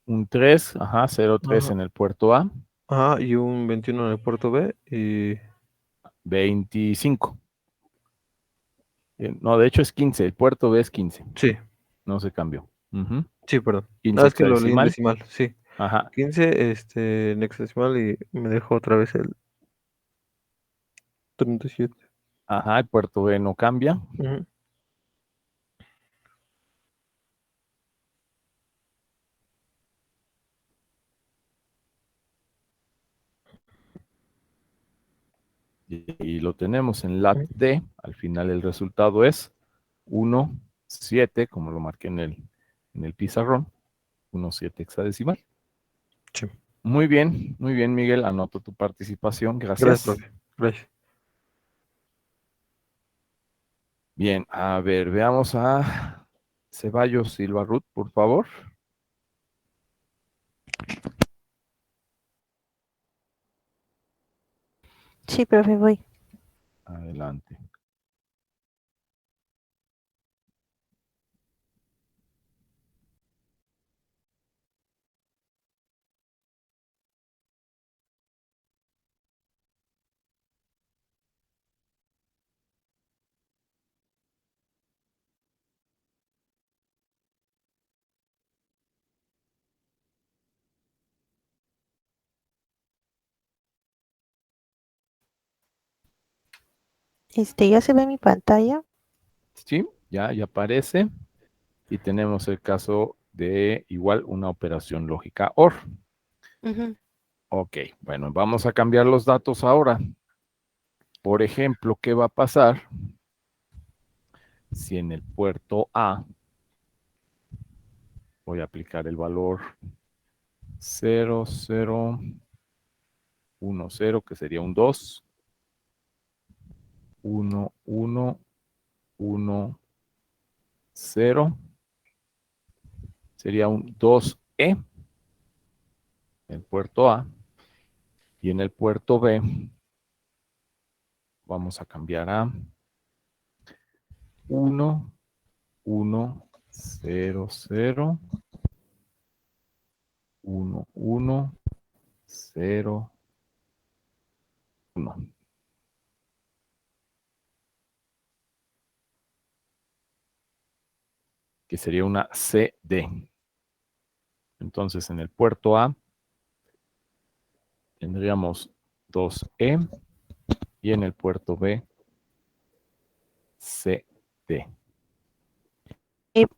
Un 3, ajá, 0,3 Ajá. en el puerto A, Ajá, y un 21 en el puerto B y 25. No, de hecho es 15, el puerto B es 15, sí, no se cambió. Ujú. sí, perdón. 15 Ah, es que lo leí en hexadecimal, decimal, sí. ajá, 15 en hexadecimal y me dejó otra vez el 37. ajá, el puerto B no cambia. Ujú. Y lo tenemos en lat Ujú. D, al final el resultado es 1, 7, como lo marqué en el pizarrón, 1, 7 hexadecimal. Sí. Muy bien, Miguel, anoto tu participación, Gracias, gracias. profe. Gracias. Bien, a ver, veamos a Ceballos Silva Ruth, por favor. Sí, profe, voy. Adelante. Ya se ve mi pantalla. Sí, ya aparece. Y tenemos el caso de igual una operación lógica OR. Ujú. Ok, bueno, vamos a cambiar los datos ahora. Por ejemplo, ¿qué va a pasar si en el puerto A voy a aplicar el valor 0, 0, 1, 0, que sería un 2, 1, 1, 1, 0, sería un 2E en el puerto A, y en el puerto B vamos a cambiar a 1, 1, 0, 0, 1, 1, 0, 1, que sería una CD. Entonces, en el puerto A tendríamos 2E y en el puerto B CD.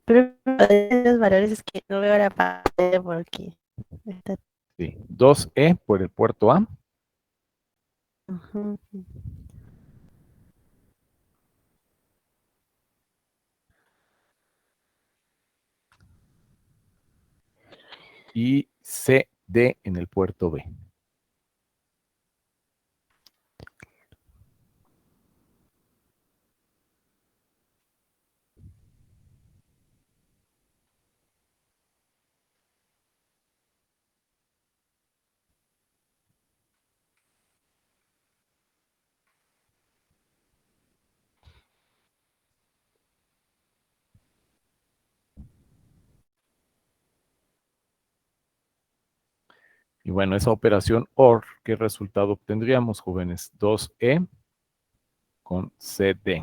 Pero los valores es que no veo la pantalla porque está. Sí, 2E por el puerto A Ujú. y CD en el puerto B. Y bueno, esa operación OR, ¿qué resultado obtendríamos, jóvenes? 2E con CD.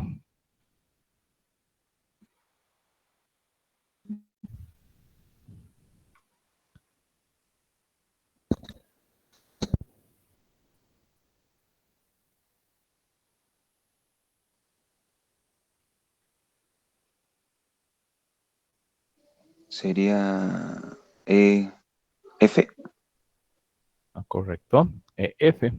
Sería F. Ah, correcto. F.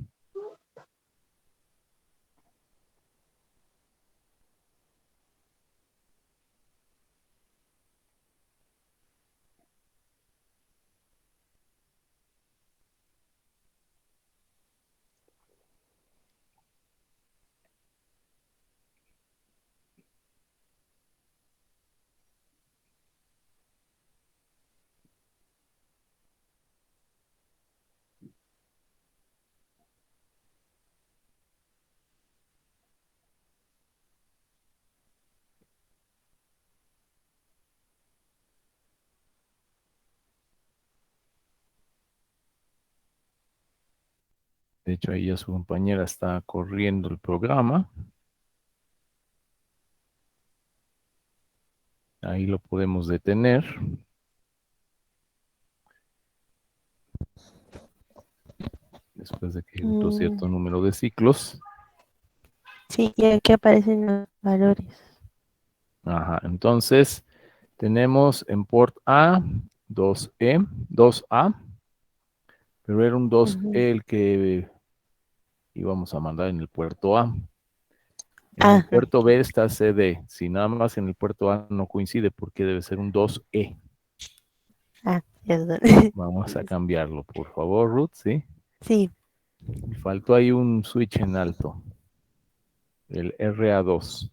De hecho, ahí ya su compañera está corriendo el programa. Ahí lo podemos detener. Después de que ejecutó cierto número de ciclos. Sí, y aquí aparecen los valores. Ajá, entonces tenemos en port A 2E, 2A, pero era un 2E el que íbamos a mandar en el puerto A. En el Ajá. puerto B está CD. Si nada más en el puerto A no coincide, porque debe ser un 2E. Perdón. Vamos a cambiarlo, por favor, Ruth, ¿sí? Sí, Y faltó ahí un switch en alto. El RA2.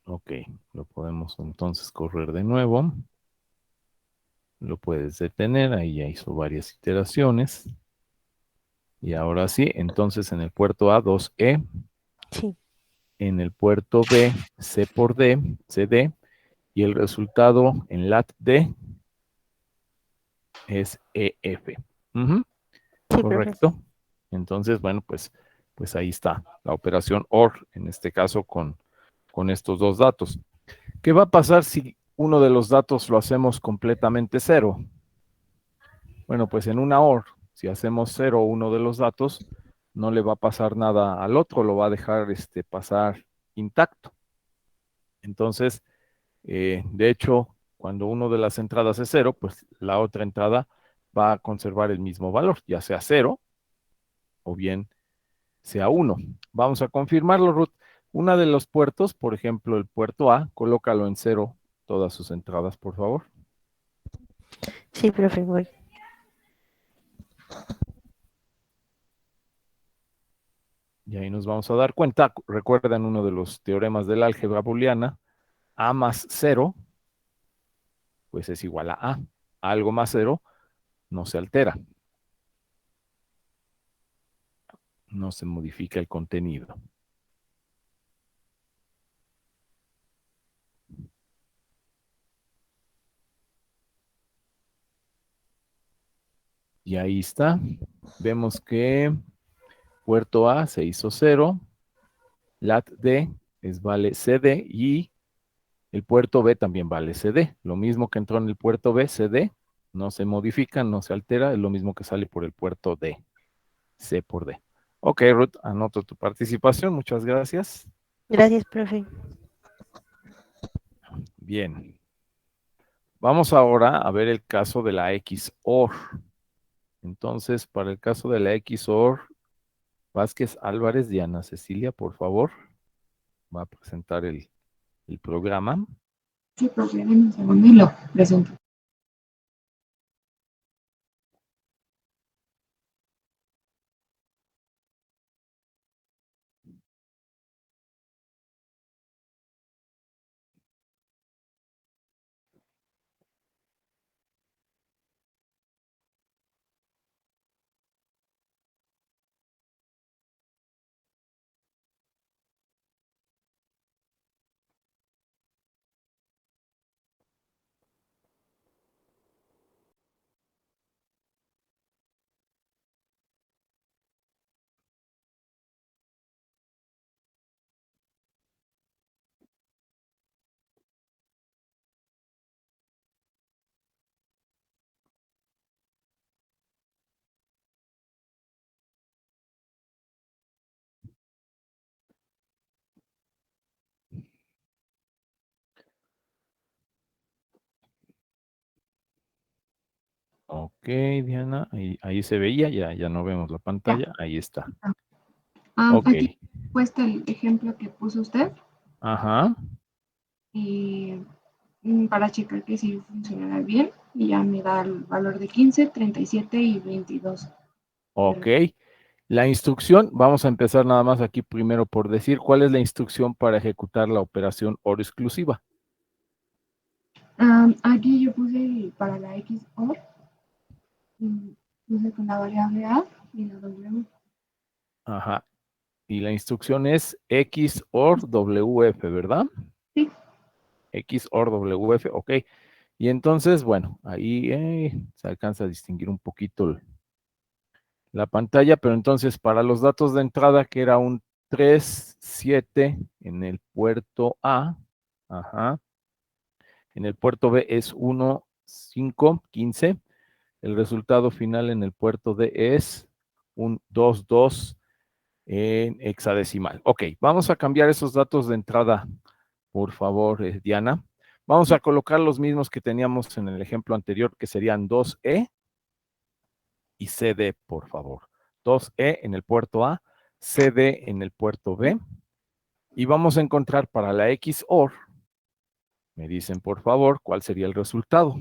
Ok, lo podemos entonces correr de nuevo. Lo puedes detener, ahí ya hizo varias iteraciones. Y ahora sí, entonces en el puerto A 2E, sí, en el puerto B C por D, CD, y el resultado en lat D es EF. Ujú, sí, profe. correcto. Entonces, bueno, pues ahí está la operación OR, en este caso con estos dos datos. ¿Qué va a pasar si uno de los datos lo hacemos completamente cero? Bueno, pues en una OR, si hacemos cero uno de los datos, no le va a pasar nada al otro, lo va a dejar pasar intacto. Entonces, de hecho, cuando uno de las entradas es cero, pues la otra entrada va a conservar el mismo valor, ya sea cero o bien sea uno. Vamos a confirmarlo, Ruth. Una de los puertos, por ejemplo, el puerto A, colócalo en cero todas sus entradas, por favor. Sí, profe, voy. Y ahí nos vamos a dar cuenta, recuerdan uno de los teoremas del álgebra booleana, A más cero, pues es igual a A. Algo más cero no se altera, no se modifica el contenido. Y ahí está. Vemos que puerto A se hizo cero, lat D vale CD y el puerto B también vale CD. Lo mismo que entró en el puerto B, CD, no se modifica, no se altera, es lo mismo que sale por el puerto D, C por D. Ok, Ruth, anoto tu participación, muchas gracias. Gracias, profe. Bien. Vamos ahora a ver el caso de la XOR. Entonces, para el caso de la XOR, Vázquez Álvarez, Diana Cecilia, por favor, va a presentar el programa. Sí, profe, en un segundo y lo presento. Ok, Diana, ahí se veía, ya no vemos la Ya. pantalla, ahí está. Ok, Aquí he puesto el ejemplo que puso usted ajá, y para checar que sí funcionará bien y ya me da el valor de 15, 37 y 22. ok. La instrucción, vamos a empezar nada más aquí primero por decir cuál es la instrucción para ejecutar la operación OR exclusiva. Aquí yo puse para la XOR, puse con la variable A y la W. Ajá. Y la instrucción es X OR WF, ¿verdad? Sí. X OR WF, ok. Y entonces, bueno, ahí se alcanza a distinguir un poquito la pantalla, pero entonces para los datos de entrada, que era un 3 7 en el puerto A, ajá, en el puerto B es 1 5 15, el resultado final en el puerto D es un 2 2 en hexadecimal. Ok, vamos a cambiar esos datos de entrada, por favor, Diana. Vamos a colocar los mismos que teníamos en el ejemplo anterior, que serían 2E y CD, por favor. 2E en el puerto A, CD en el puerto B. Y vamos a encontrar para la XOR, me dicen por favor, cuál sería el resultado.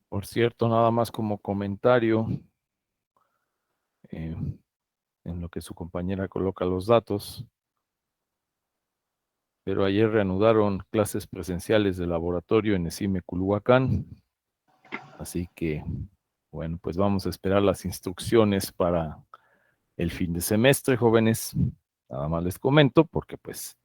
Por cierto, nada más como comentario, en lo que su compañera coloca los datos, pero ayer reanudaron clases presenciales de laboratorio en ESIME Culhuacán, así que, bueno, pues vamos a esperar las instrucciones para el fin de semestre, jóvenes. Nada más les comento, porque pues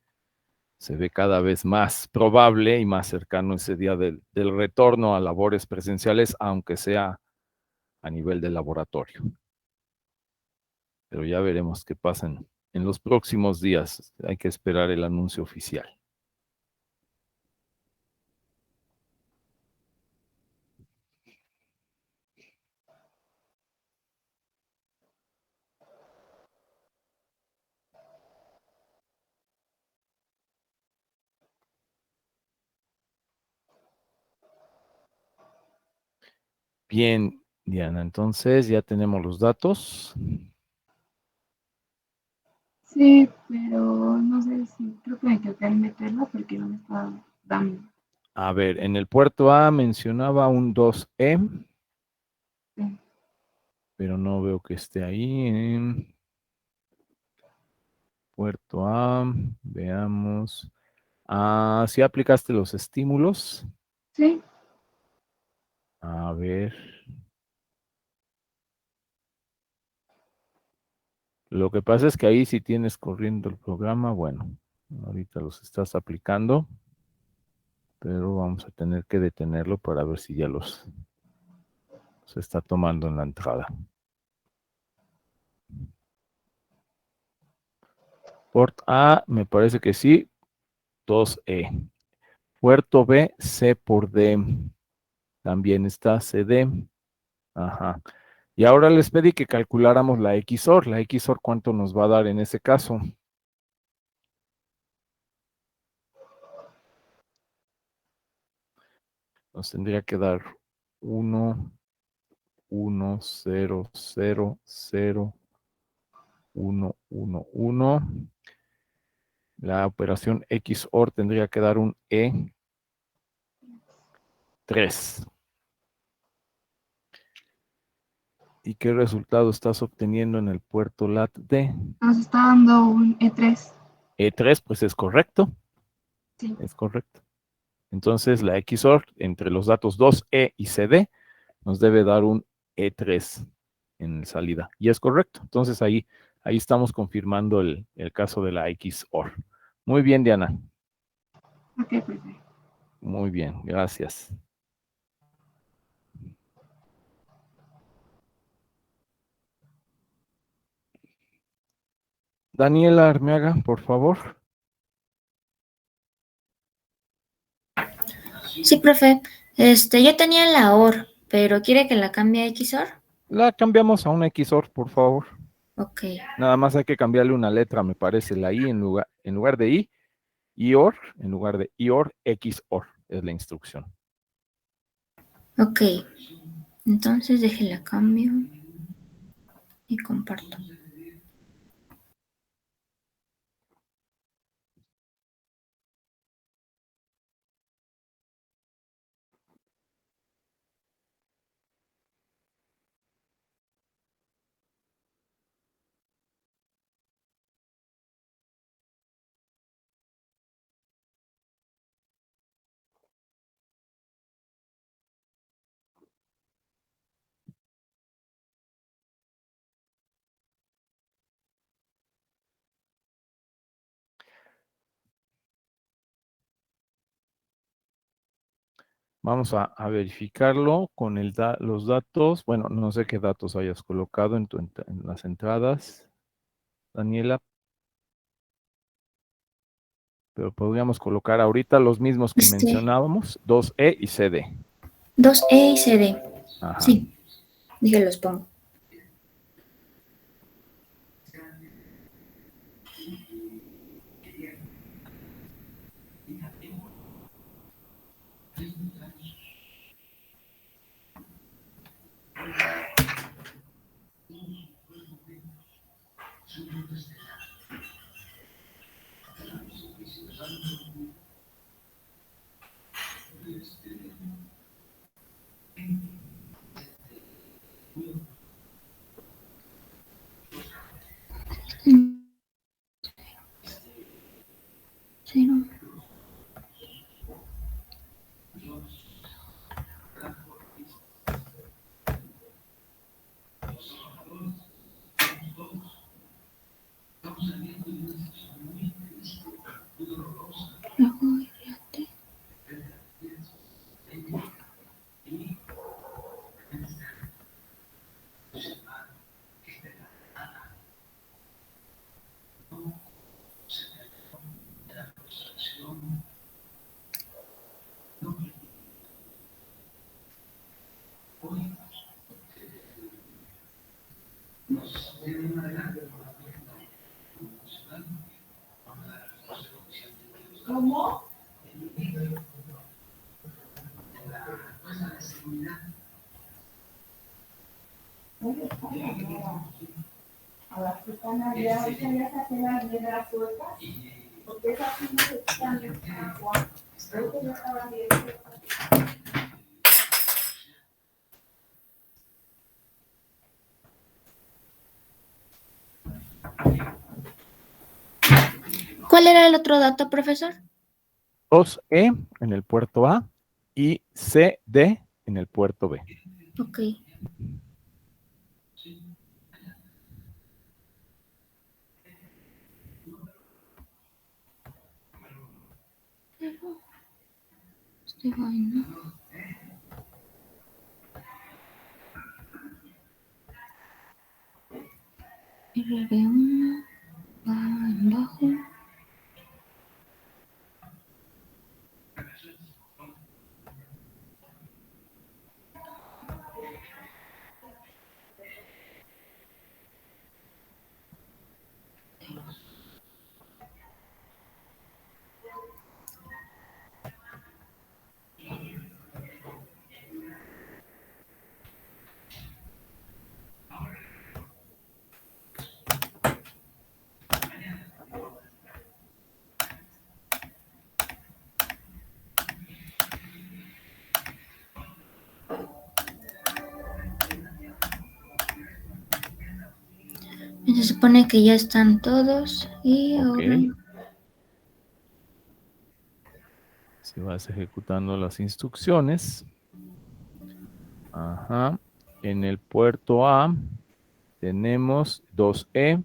se ve cada vez más probable y más cercano ese día del retorno a labores presenciales, aunque sea a nivel de laboratorio. Pero ya veremos qué pasa en los próximos días. Hay que esperar el anuncio oficial. Bien, Diana, entonces ya tenemos los datos. Sí, pero no sé si creo que me equivoqué al meterla porque no me estaba dando. A ver, en el puerto A mencionaba un 2E, Sí. pero no veo que esté ahí. En puerto A, veamos. Ah, ¿sí aplicaste los estímulos? Sí, A ver. Lo que pasa es que ahí si tienes corriendo el programa, bueno, ahorita los estás aplicando, pero vamos a tener que detenerlo para ver si ya los se está tomando en la entrada. Port A, me parece que sí, 2E. Puerto B, C por D. También está CD. Ajá. Y ahora les pedí que calculáramos la XOR. La XOR, ¿cuánto nos va a dar en ese caso? nos tendría que dar 1, 1, 0, 0, 0, 1, 1, 1. La operación XOR tendría que dar un E3. ¿Y qué resultado estás obteniendo en el puerto LAT-D? Nos está dando un E3. E3, pues es correcto. Sí. Es correcto. Entonces la XOR entre los datos 2E y CD nos debe dar un E3 en salida. Y es correcto. Entonces ahí estamos confirmando el caso de la XOR. Muy bien, Diana. Ok, perfecto. Muy bien, gracias. Daniela Armeaga, por favor. Sí, profe. Yo tenía la OR, pero ¿quiere que la cambie a XOR? La cambiamos a una XOR, por favor. Ok. Nada más hay que cambiarle una letra, me parece, la I en lugar de I, IOR, en lugar de IOR, XOR, es la instrucción. Ok. Entonces déjela cambio y comparto. Vamos a verificarlo con los datos. Bueno, no sé qué datos hayas colocado en las entradas, Daniela, pero podríamos colocar ahorita los mismos que mencionábamos, 2E y CD. 2E y CD. Ajá. Sí, dije los pongo. Cero. Luego, fíjate. ¿Cuál era el otro dato, profesor? 2E en el puerto A y CD en el puerto B. Ok. Vaina. RB1 va en bajo. supone que ya están todos y Ok. ahora Si vas ejecutando las instrucciones. Ajá. En el puerto A tenemos 2E.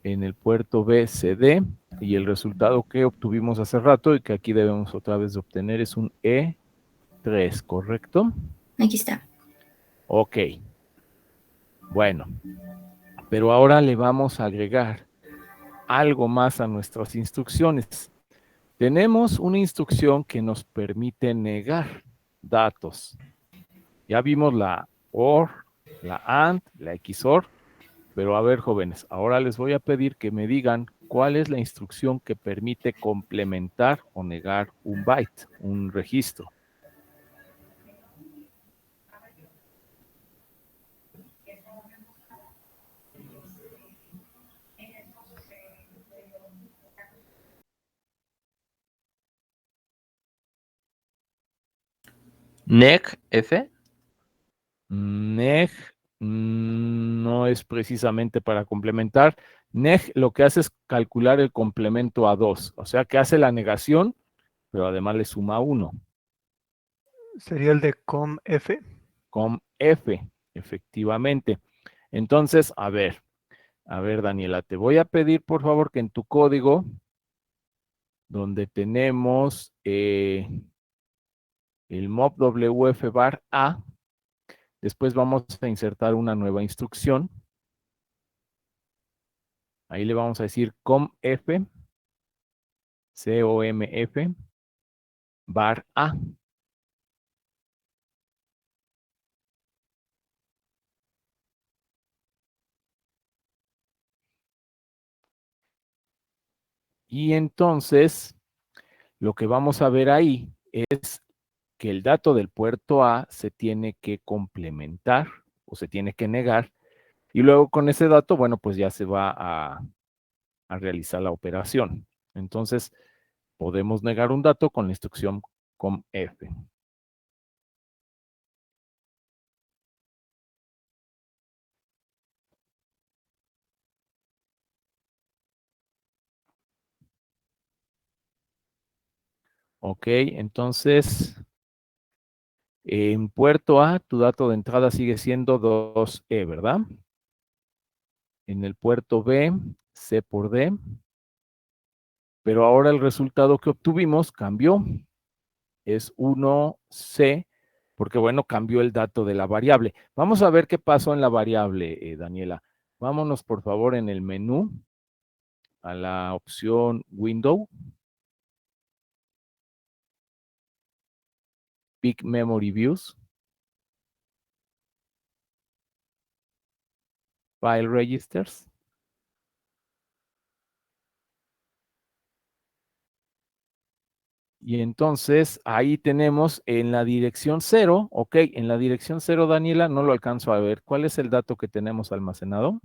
En el puerto B, CD. Y el resultado que obtuvimos hace rato y que aquí debemos otra vez de obtener es un E3, ¿correcto? aquí está. Ok. Bueno. Pero ahora le vamos a agregar algo más a nuestras instrucciones. Tenemos una instrucción que nos permite negar datos. Ya vimos la OR, la AND, la XOR, pero a ver, jóvenes, ahora les voy a pedir que me digan cuál es la instrucción que permite complementar o negar un byte, un registro. NEC F. Neg no es precisamente para complementar. Neg lo que hace es calcular el complemento a 2, o sea que hace la negación, pero además le suma 1. Sería el de COM-F. Com F, efectivamente. Entonces, a ver, Daniela, te voy a pedir por favor que en tu código, donde tenemos el mob WF bar A, después vamos a insertar una nueva instrucción. Ahí le vamos a decir COMF, COMF, bar A. Y entonces, lo que vamos a ver ahí es que el dato del puerto A se tiene que complementar o se tiene que negar. Y luego con ese dato, bueno, pues ya se va a realizar la operación. Entonces, podemos negar un dato con la instrucción COMF. Ok, entonces, en puerto A, tu dato de entrada sigue siendo 2E, ¿verdad? En el puerto B, C por D. Pero ahora el resultado que obtuvimos cambió. Es 1C, porque bueno, cambió el dato de la variable. Vamos a ver qué pasó en la variable, Daniela. Vámonos por favor en el menú a la opción Window, Pick Memory Views, File Registers. Y entonces ahí tenemos en la dirección 0, ok, en la dirección 0, Daniela, no lo alcanzo a ver. ¿Cuál es el dato que tenemos almacenado?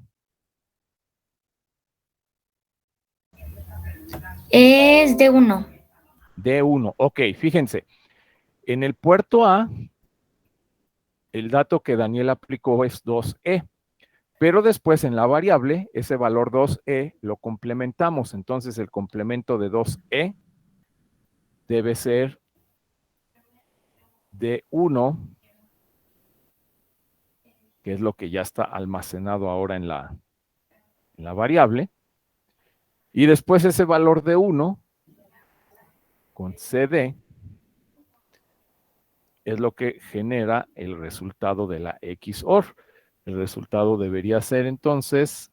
Es de 1. D1, ok, fíjense. En el puerto A, el dato que Daniela aplicó es 2E. Pero después en la variable, ese valor 2E lo complementamos. Entonces el complemento de 2E debe ser de 1, que es lo que ya está almacenado ahora en la variable. Y después ese valor de 1 con CD es lo que genera el resultado de la XOR. El resultado debería ser entonces,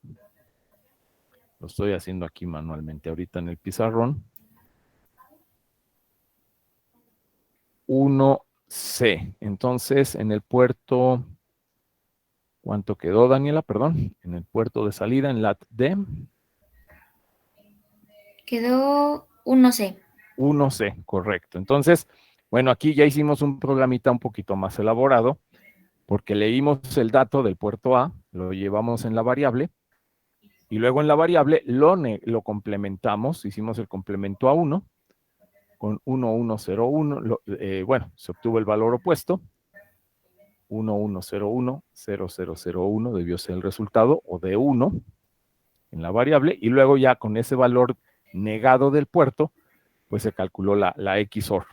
lo estoy haciendo aquí manualmente ahorita en el pizarrón, 1C. Entonces, en el puerto, ¿cuánto quedó, Daniela? Perdón, en el puerto de salida, en LAT-D. Quedó 1C. 1C, correcto. Entonces, bueno, aquí ya hicimos un programita un poquito más elaborado, porque leímos el dato del puerto A, lo llevamos en la variable, y luego en la variable lo complementamos, hicimos el complemento a 1, con 1101, bueno, se obtuvo el valor opuesto, 1101, 0001 debió ser el resultado, o de 1, en la variable, y luego ya con ese valor negado del puerto, pues se calculó la XOR.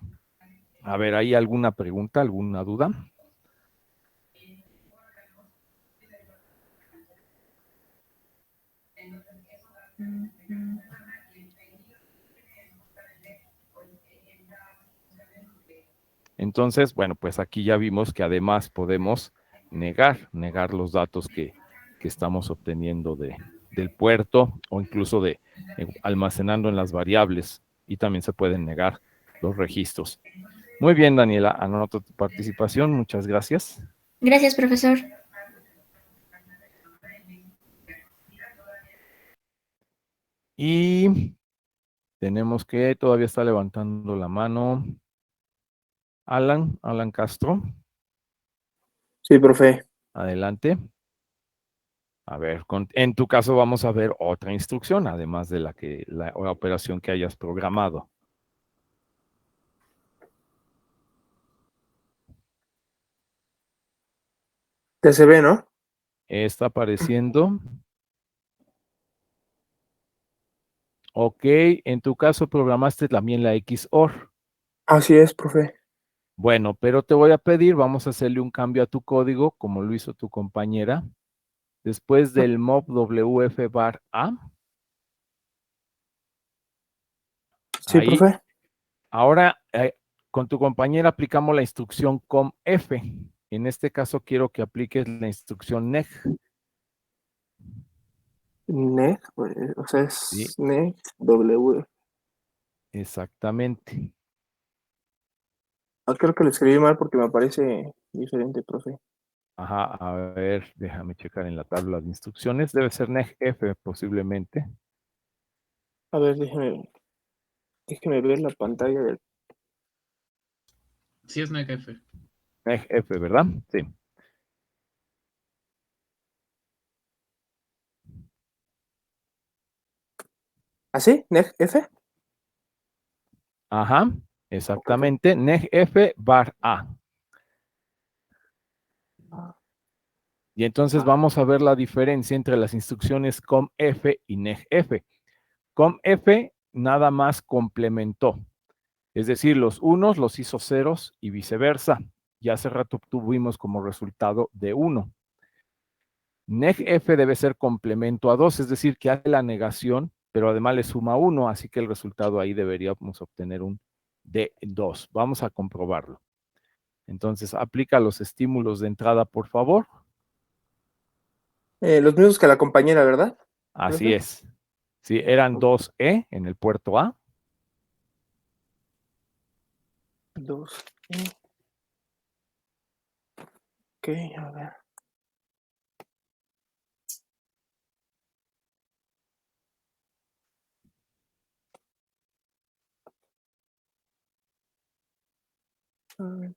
A ver, ¿hay alguna pregunta, alguna duda? Entonces, bueno, pues aquí ya vimos que además podemos negar los datos que estamos obteniendo del puerto o incluso almacenando en las variables, y también se pueden negar los registros. Muy bien, Daniela, anoto tu participación, muchas gracias. Gracias, profesor. Y tenemos que todavía está levantando la mano Alan Castro. Sí, profe. Adelante. A ver, en tu caso vamos a ver otra instrucción, además de la operación que hayas programado. TCB, ¿no? Está apareciendo. Ok, en tu caso programaste también la XOR. Así es, profe. Bueno, pero te voy a pedir, vamos a hacerle un cambio a tu código, como lo hizo tu compañera. Después del mob WF bar A. Sí, Ahí. profe. Ahora, con tu compañera aplicamos la instrucción COMF. En este caso quiero que apliques la instrucción NEG. NEG, o sea, Sí, es NEG W. exactamente. Creo que lo escribí mal porque me aparece diferente, profe. Ajá, a ver, déjame checar en la tabla de instrucciones. Debe ser NEGF posiblemente. A ver, déjeme ver la pantalla del. Sí, es NEGF. NEGF, ¿verdad? Sí. ¿Ah, sí? ¿NEG F? Ajá, exactamente. NEGF bar A. Y entonces vamos a ver la diferencia entre las instrucciones COMF y NEGF. COMF nada más complementó. Es decir, los unos los hizo ceros y viceversa. Y hace rato obtuvimos como resultado de 1. NEGF debe ser complemento a 2, es decir, que hace la negación, pero además le suma 1, así que el resultado ahí deberíamos obtener un de 2. Vamos a comprobarlo. Entonces, aplica los estímulos de entrada, por favor. Los mismos que la compañera, ¿verdad? Así ¿Profe? es. Sí, eran 2E en el puerto A. 2. Ok, a ver. A ver.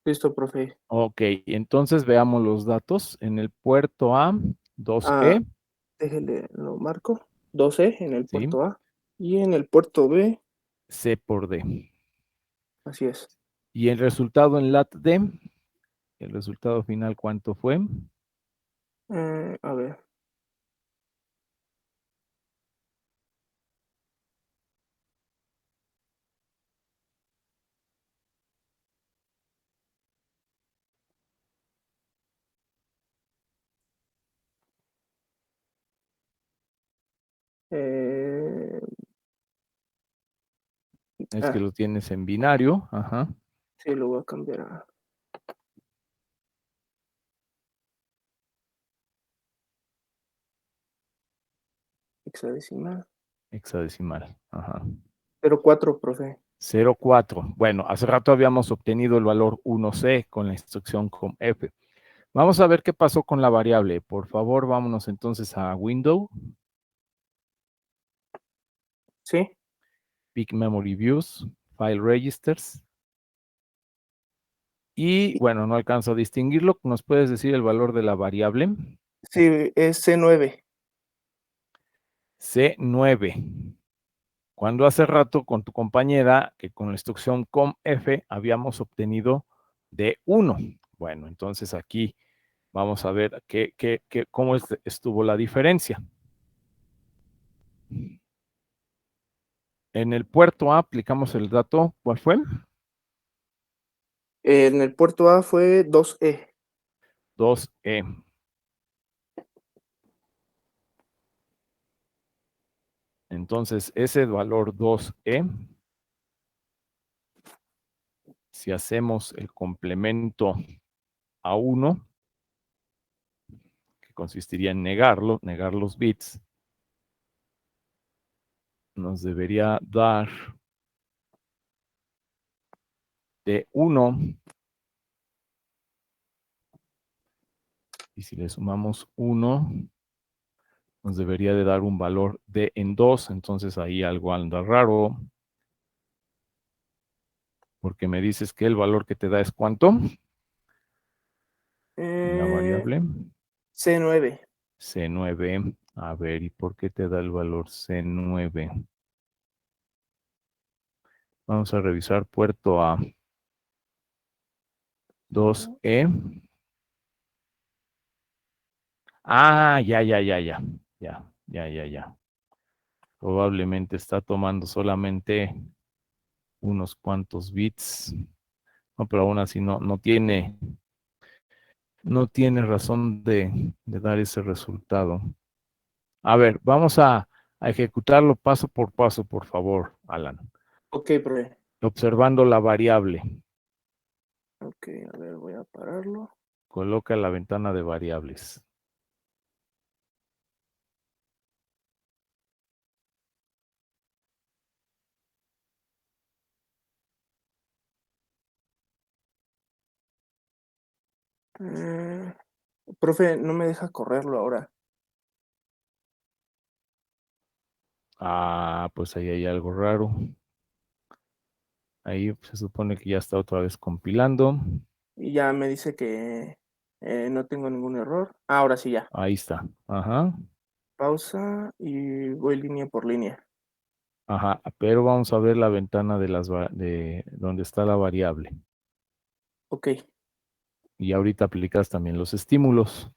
Listo, profe. Ok, entonces veamos los datos. En el puerto A, 2E. Déjele, lo marco. 12 en el ¿Sí? puerto A. Y en el puerto B, C por D. así es. Y el resultado en lat D, el resultado final, ¿cuánto fue? A ver. Eh, Es que lo tienes en binario. Ajá. sí, lo voy a cambiar a hexadecimal. Hexadecimal. Ajá. 04, profe. 0,4. Bueno, hace rato habíamos obtenido el valor 1C con la instrucción COMF. Vamos a ver qué pasó con la variable. Por favor, vámonos entonces a Window, Sí. Big Memory Views, File Registers. Y bueno, no alcanzo a distinguirlo. ¿Nos puedes decir el valor de la variable? Sí, es C9. C9. Cuando hace rato con tu compañera, que con la instrucción COMF habíamos obtenido D1. Bueno, entonces aquí vamos a ver cómo estuvo la diferencia. En el puerto A aplicamos el dato, ¿cuál fue? En el puerto A fue 2E. 2E. Entonces, ese valor 2E, si hacemos el complemento a 1, que consistiría en negarlo, negar los bits, nos debería dar de 1. Y si le sumamos 1, nos debería de dar un valor de en 2. Entonces ahí algo anda raro. Porque me dices que el valor que te da es ¿cuánto? En la variable. C9. C9. A ver, ¿y por qué te da el valor C9? Vamos a revisar puerto A. 2E. Ah, ya. Probablemente está tomando solamente unos cuantos bits. No, pero aún así no tiene razón de dar ese resultado. A ver, vamos a ejecutarlo paso por paso, por favor, Alan. Ok, profe. Observando la variable. Ok, a ver, voy a pararlo. Coloca la ventana de variables. Profe, no me deja correrlo ahora. Ah, pues ahí hay algo raro. Ahí se supone que ya está otra vez compilando. Y ya me dice que no tengo ningún error. Ahora sí ya. Ahí está. Ajá. Pausa y voy línea por línea. Ajá. Pero vamos a ver la ventana de donde está la variable. Ok, Y ahorita aplicas también los estímulos.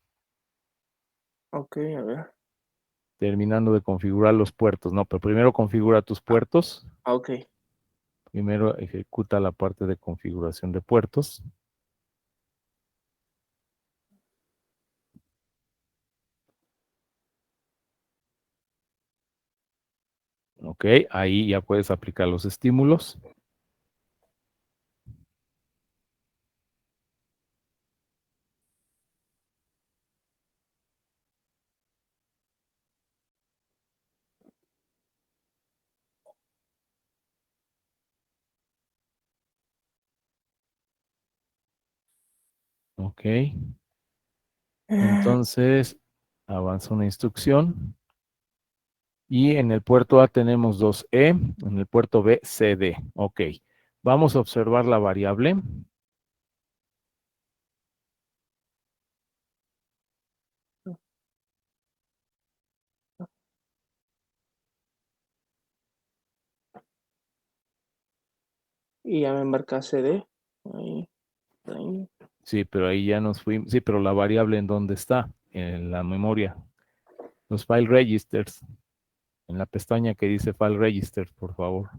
ok, a ver. Terminando de configurar los puertos. No, pero primero configura tus puertos. Ok. Primero ejecuta la parte de configuración de puertos. Ok, ahí ya puedes aplicar los estímulos. Ok, entonces avanza una instrucción. Y en el puerto A tenemos 2E, en el puerto B, CD. Ok, vamos a observar la variable. Y ya me marca CD. Ahí, ahí. Sí, pero ahí ya nos fuimos. Sí, pero la variable ¿en dónde está? en la memoria, los file registers, en la pestaña que dice file registers, por favor.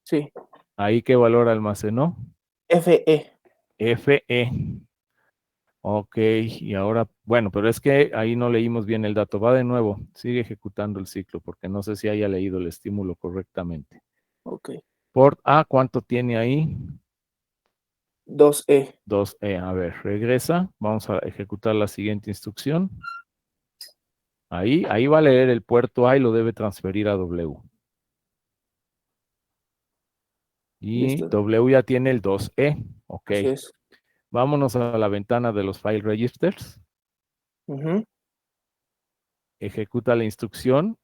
Sí. Ahí, ¿qué valor almacenó? FE. FE. Ok, y ahora, bueno, pero es que ahí no leímos bien el dato. Va de nuevo, sigue ejecutando el ciclo, porque no sé si haya leído el estímulo correctamente. Ok. Port A, ¿cuánto tiene ahí? 2E. 2E. A ver, regresa. Vamos a ejecutar la siguiente instrucción. Ahí va a leer el puerto A y lo debe transferir a W. Y Listo. W ya tiene el 2E. Ok. Así es. Vámonos a la ventana de los file registers. Ujú. Ejecuta la instrucción.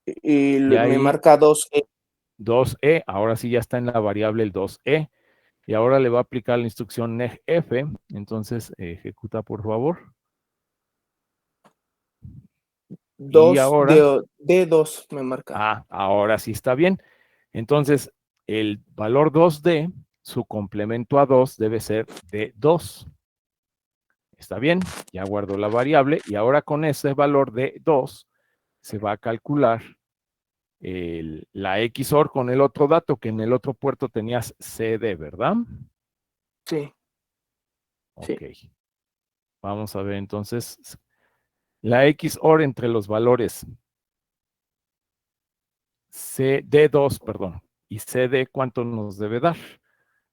Y Y me ahí marca 2E. 2E. Ahora sí ya está en la variable el 2E. Y ahora le va a aplicar la instrucción negf. Entonces, ejecuta por favor. Y 2 ahora, D2 me marca. ahora sí está bien. Entonces, el valor 2D, su complemento a 2 debe ser D2. Está bien, ya guardo la variable y ahora con ese valor de 2 se va a calcular la XOR con el otro dato que en el otro puerto tenías CD, ¿verdad? Sí. Ok. Vamos a ver entonces la XOR entre los valores D2, perdón, y CD, ¿cuánto nos debe dar?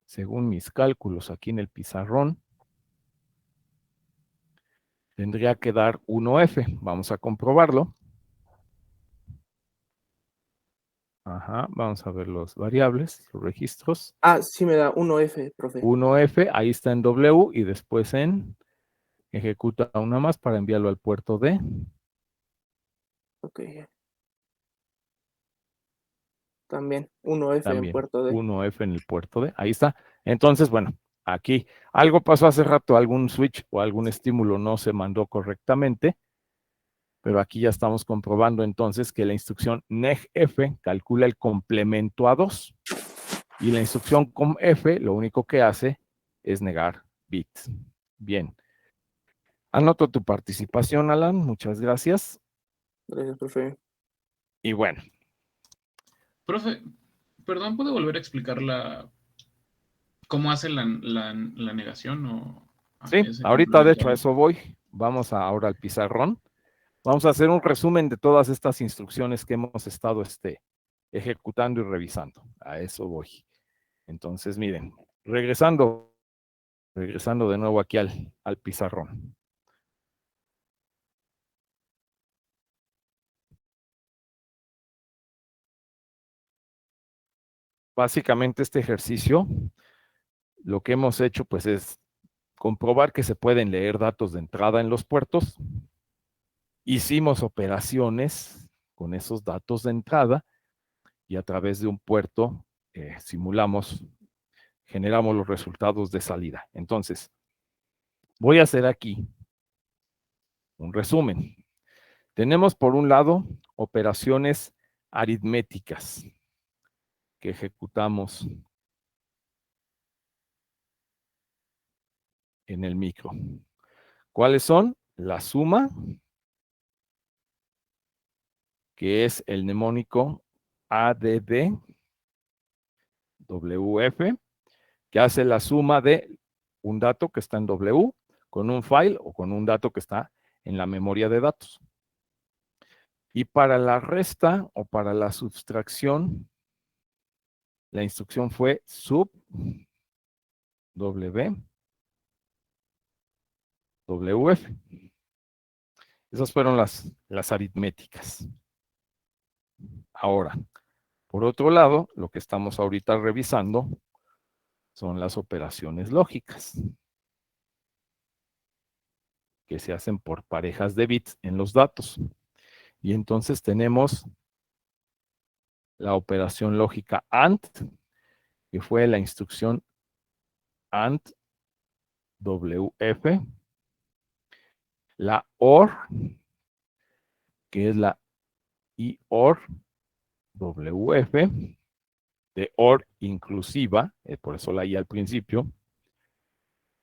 Según mis cálculos aquí en el pizarrón, tendría que dar 1F. Vamos a comprobarlo. Ajá, vamos a ver los variables, los registros. Sí me da 1F, profe. 1F, ahí está en W y después ejecuta una más para enviarlo al puerto D. Ok. También 1F en También puerto D. 1F en el puerto D. Ahí está. Entonces, bueno, aquí algo pasó hace rato, algún switch o algún estímulo no se mandó correctamente, pero aquí ya estamos comprobando entonces que la instrucción negf calcula el complemento a 2 y la instrucción comf lo único que hace es negar bits. Bien. Anoto tu participación, Alan. Muchas gracias. Gracias, profe. Y bueno. Profe, perdón, ¿puede volver a explicar cómo hace la negación? Sí, Ese ahorita de complemento hecho a eso voy. Vamos ahora al pizarrón. Vamos a hacer un resumen de todas estas instrucciones que hemos estado ejecutando y revisando. A eso voy. Entonces, miren, regresando de nuevo aquí al pizarrón. Básicamente este ejercicio, lo que hemos hecho pues es comprobar que se pueden leer datos de entrada en los puertos. Hicimos operaciones con esos datos de entrada y a través de un puerto generamos los resultados de salida. Entonces, voy a hacer aquí un resumen. Tenemos por un lado operaciones aritméticas que ejecutamos en el micro. ¿Cuáles son? La suma, que es el mnemónico ADD, WF, que hace la suma de un dato que está en W con un file o con un dato que está en la memoria de datos. Y para la resta o para la subtracción, la instrucción fue sub W WF. Esas fueron las aritméticas. Ahora, por otro lado, lo que estamos ahorita revisando son las operaciones lógicas que se hacen por parejas de bits en los datos. Y entonces tenemos la operación lógica AND, que fue la instrucción AND WF, la OR, que es la IOR WF, de OR inclusiva, por eso la I al principio,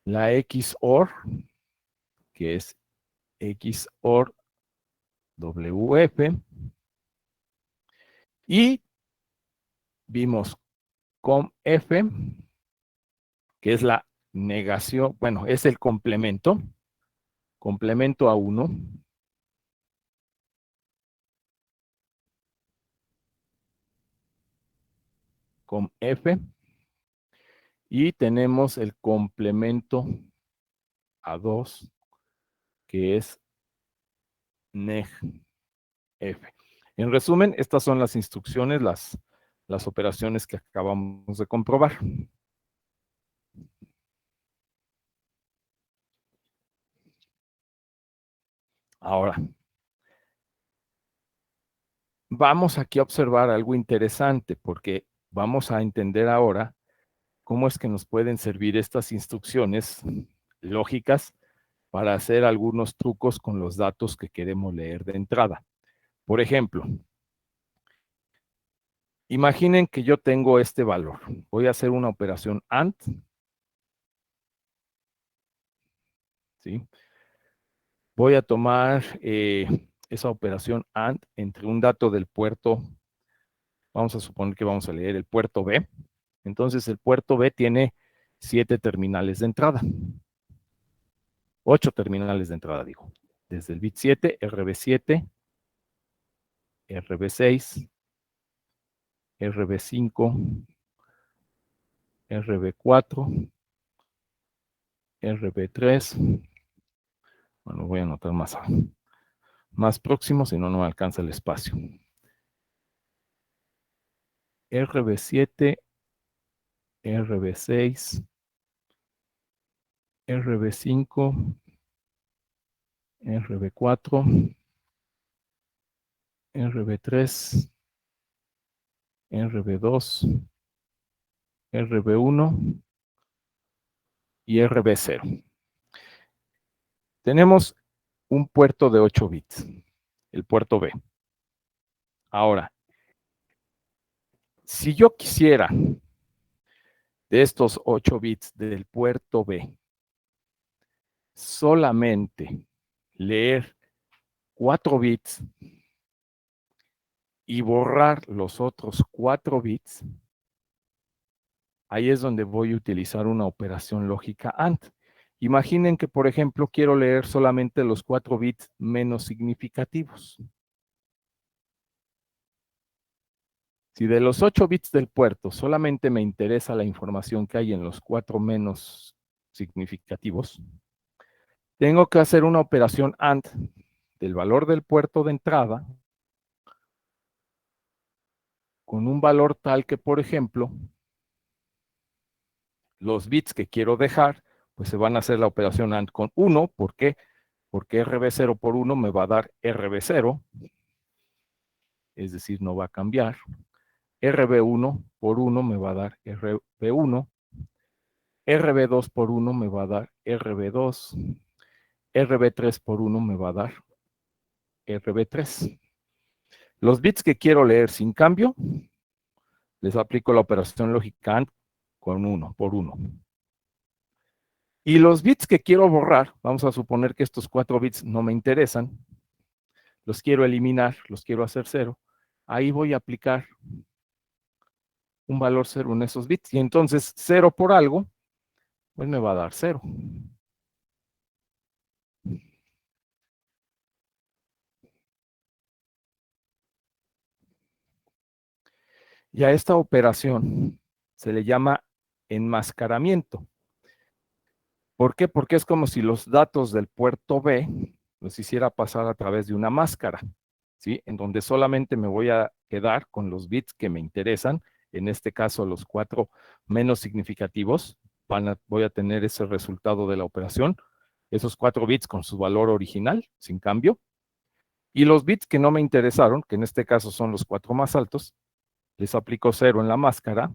la XOR, que es XOR WF, y vimos COMF, que es la negación, bueno, es el complemento a 1, COMF, y tenemos el complemento a 2, que es NEGF. En resumen, estas son las instrucciones, las operaciones que acabamos de comprobar. Ahora, vamos aquí a observar algo interesante, porque vamos a entender ahora cómo es que nos pueden servir estas instrucciones lógicas para hacer algunos trucos con los datos que queremos leer de entrada. Por ejemplo, imaginen que yo tengo este valor. Voy a hacer una operación AND, ¿sí? Voy a tomar esa operación AND entre un dato del puerto, vamos a suponer que vamos a leer el puerto B. Entonces el puerto B tiene 7 terminales de entrada. 8 terminales de entrada, digo. Desde el bit 7, RB7, RB6, RB5, RB4, RB3. Bueno, voy a anotar más próximo, si no, no me alcanza el espacio. RB7, RB6, RB5, RB4, RB3, RB2, RB1 y RB0. Tenemos un puerto de 8 bits, el puerto B. Ahora, si yo quisiera de estos 8 bits del puerto B solamente leer 4 bits y borrar los otros 4 bits, ahí es donde voy a utilizar una operación lógica AND. Imaginen que, por ejemplo, quiero leer solamente los 4 bits menos significativos. Si de los 8 bits del puerto solamente me interesa la información que hay en los 4 menos significativos, tengo que hacer una operación AND del valor del puerto de entrada con un valor tal que, por ejemplo, los bits que quiero dejar, pues se van a hacer la operación AND con 1. ¿Por qué? Porque RB0 por 1 me va a dar RB0, es decir, no va a cambiar. RB1 por 1 me va a dar RB1. RB2 por 1 me va a dar RB2. RB3 por 1 me va a dar RB3. Los bits que quiero leer sin cambio, les aplico la operación lógica AND con 1 por 1. Y los bits que quiero borrar, vamos a suponer que estos 4 bits no me interesan, los quiero eliminar, los quiero hacer 0, ahí voy a aplicar un valor 0 en esos bits, y entonces 0 por algo, pues me va a dar 0. Y a esta operación se le llama enmascaramiento. ¿Por qué? Porque es como si los datos del puerto B los hiciera pasar a través de una máscara, ¿sí? En donde solamente me voy a quedar con los bits que me interesan, en este caso los 4 menos significativos, voy a tener ese resultado de la operación, esos 4 bits con su valor original, sin cambio, y los bits que no me interesaron, que en este caso son los 4 más altos, les aplico 0 en la máscara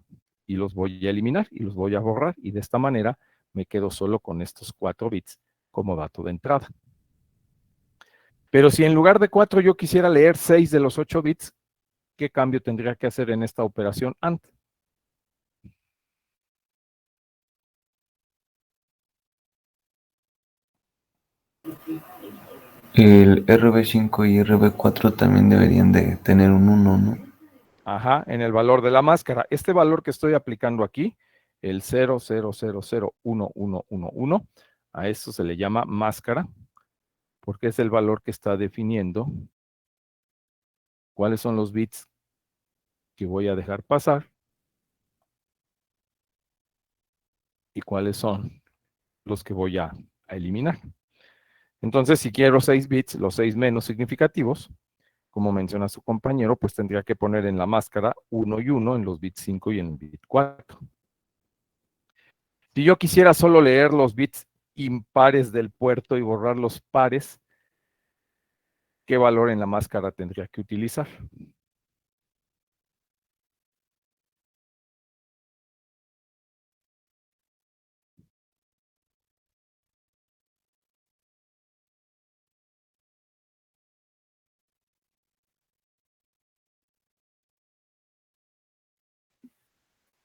y los voy a eliminar y los voy a borrar, y de esta manera me quedo solo con estos 4 bits como dato de entrada. Pero si en lugar de 4 yo quisiera leer 6 de los 8 bits, ¿qué cambio tendría que hacer en esta operación AND? El RB5 y RB4 también deberían de tener un 1, ¿no? Ajá, en el valor de la máscara. Este valor que estoy aplicando aquí, el 0,0001111, a esto se le llama máscara, porque es el valor que está definiendo cuáles son los bits que voy a dejar pasar y cuáles son los que voy a eliminar. Entonces, si quiero 6 bits, los 6 menos significativos, como menciona su compañero, pues tendría que poner en la máscara 1 y 1 en los bits 5 y en el bit 4. Si yo quisiera solo leer los bits impares del puerto y borrar los pares, ¿qué valor en la máscara tendría que utilizar?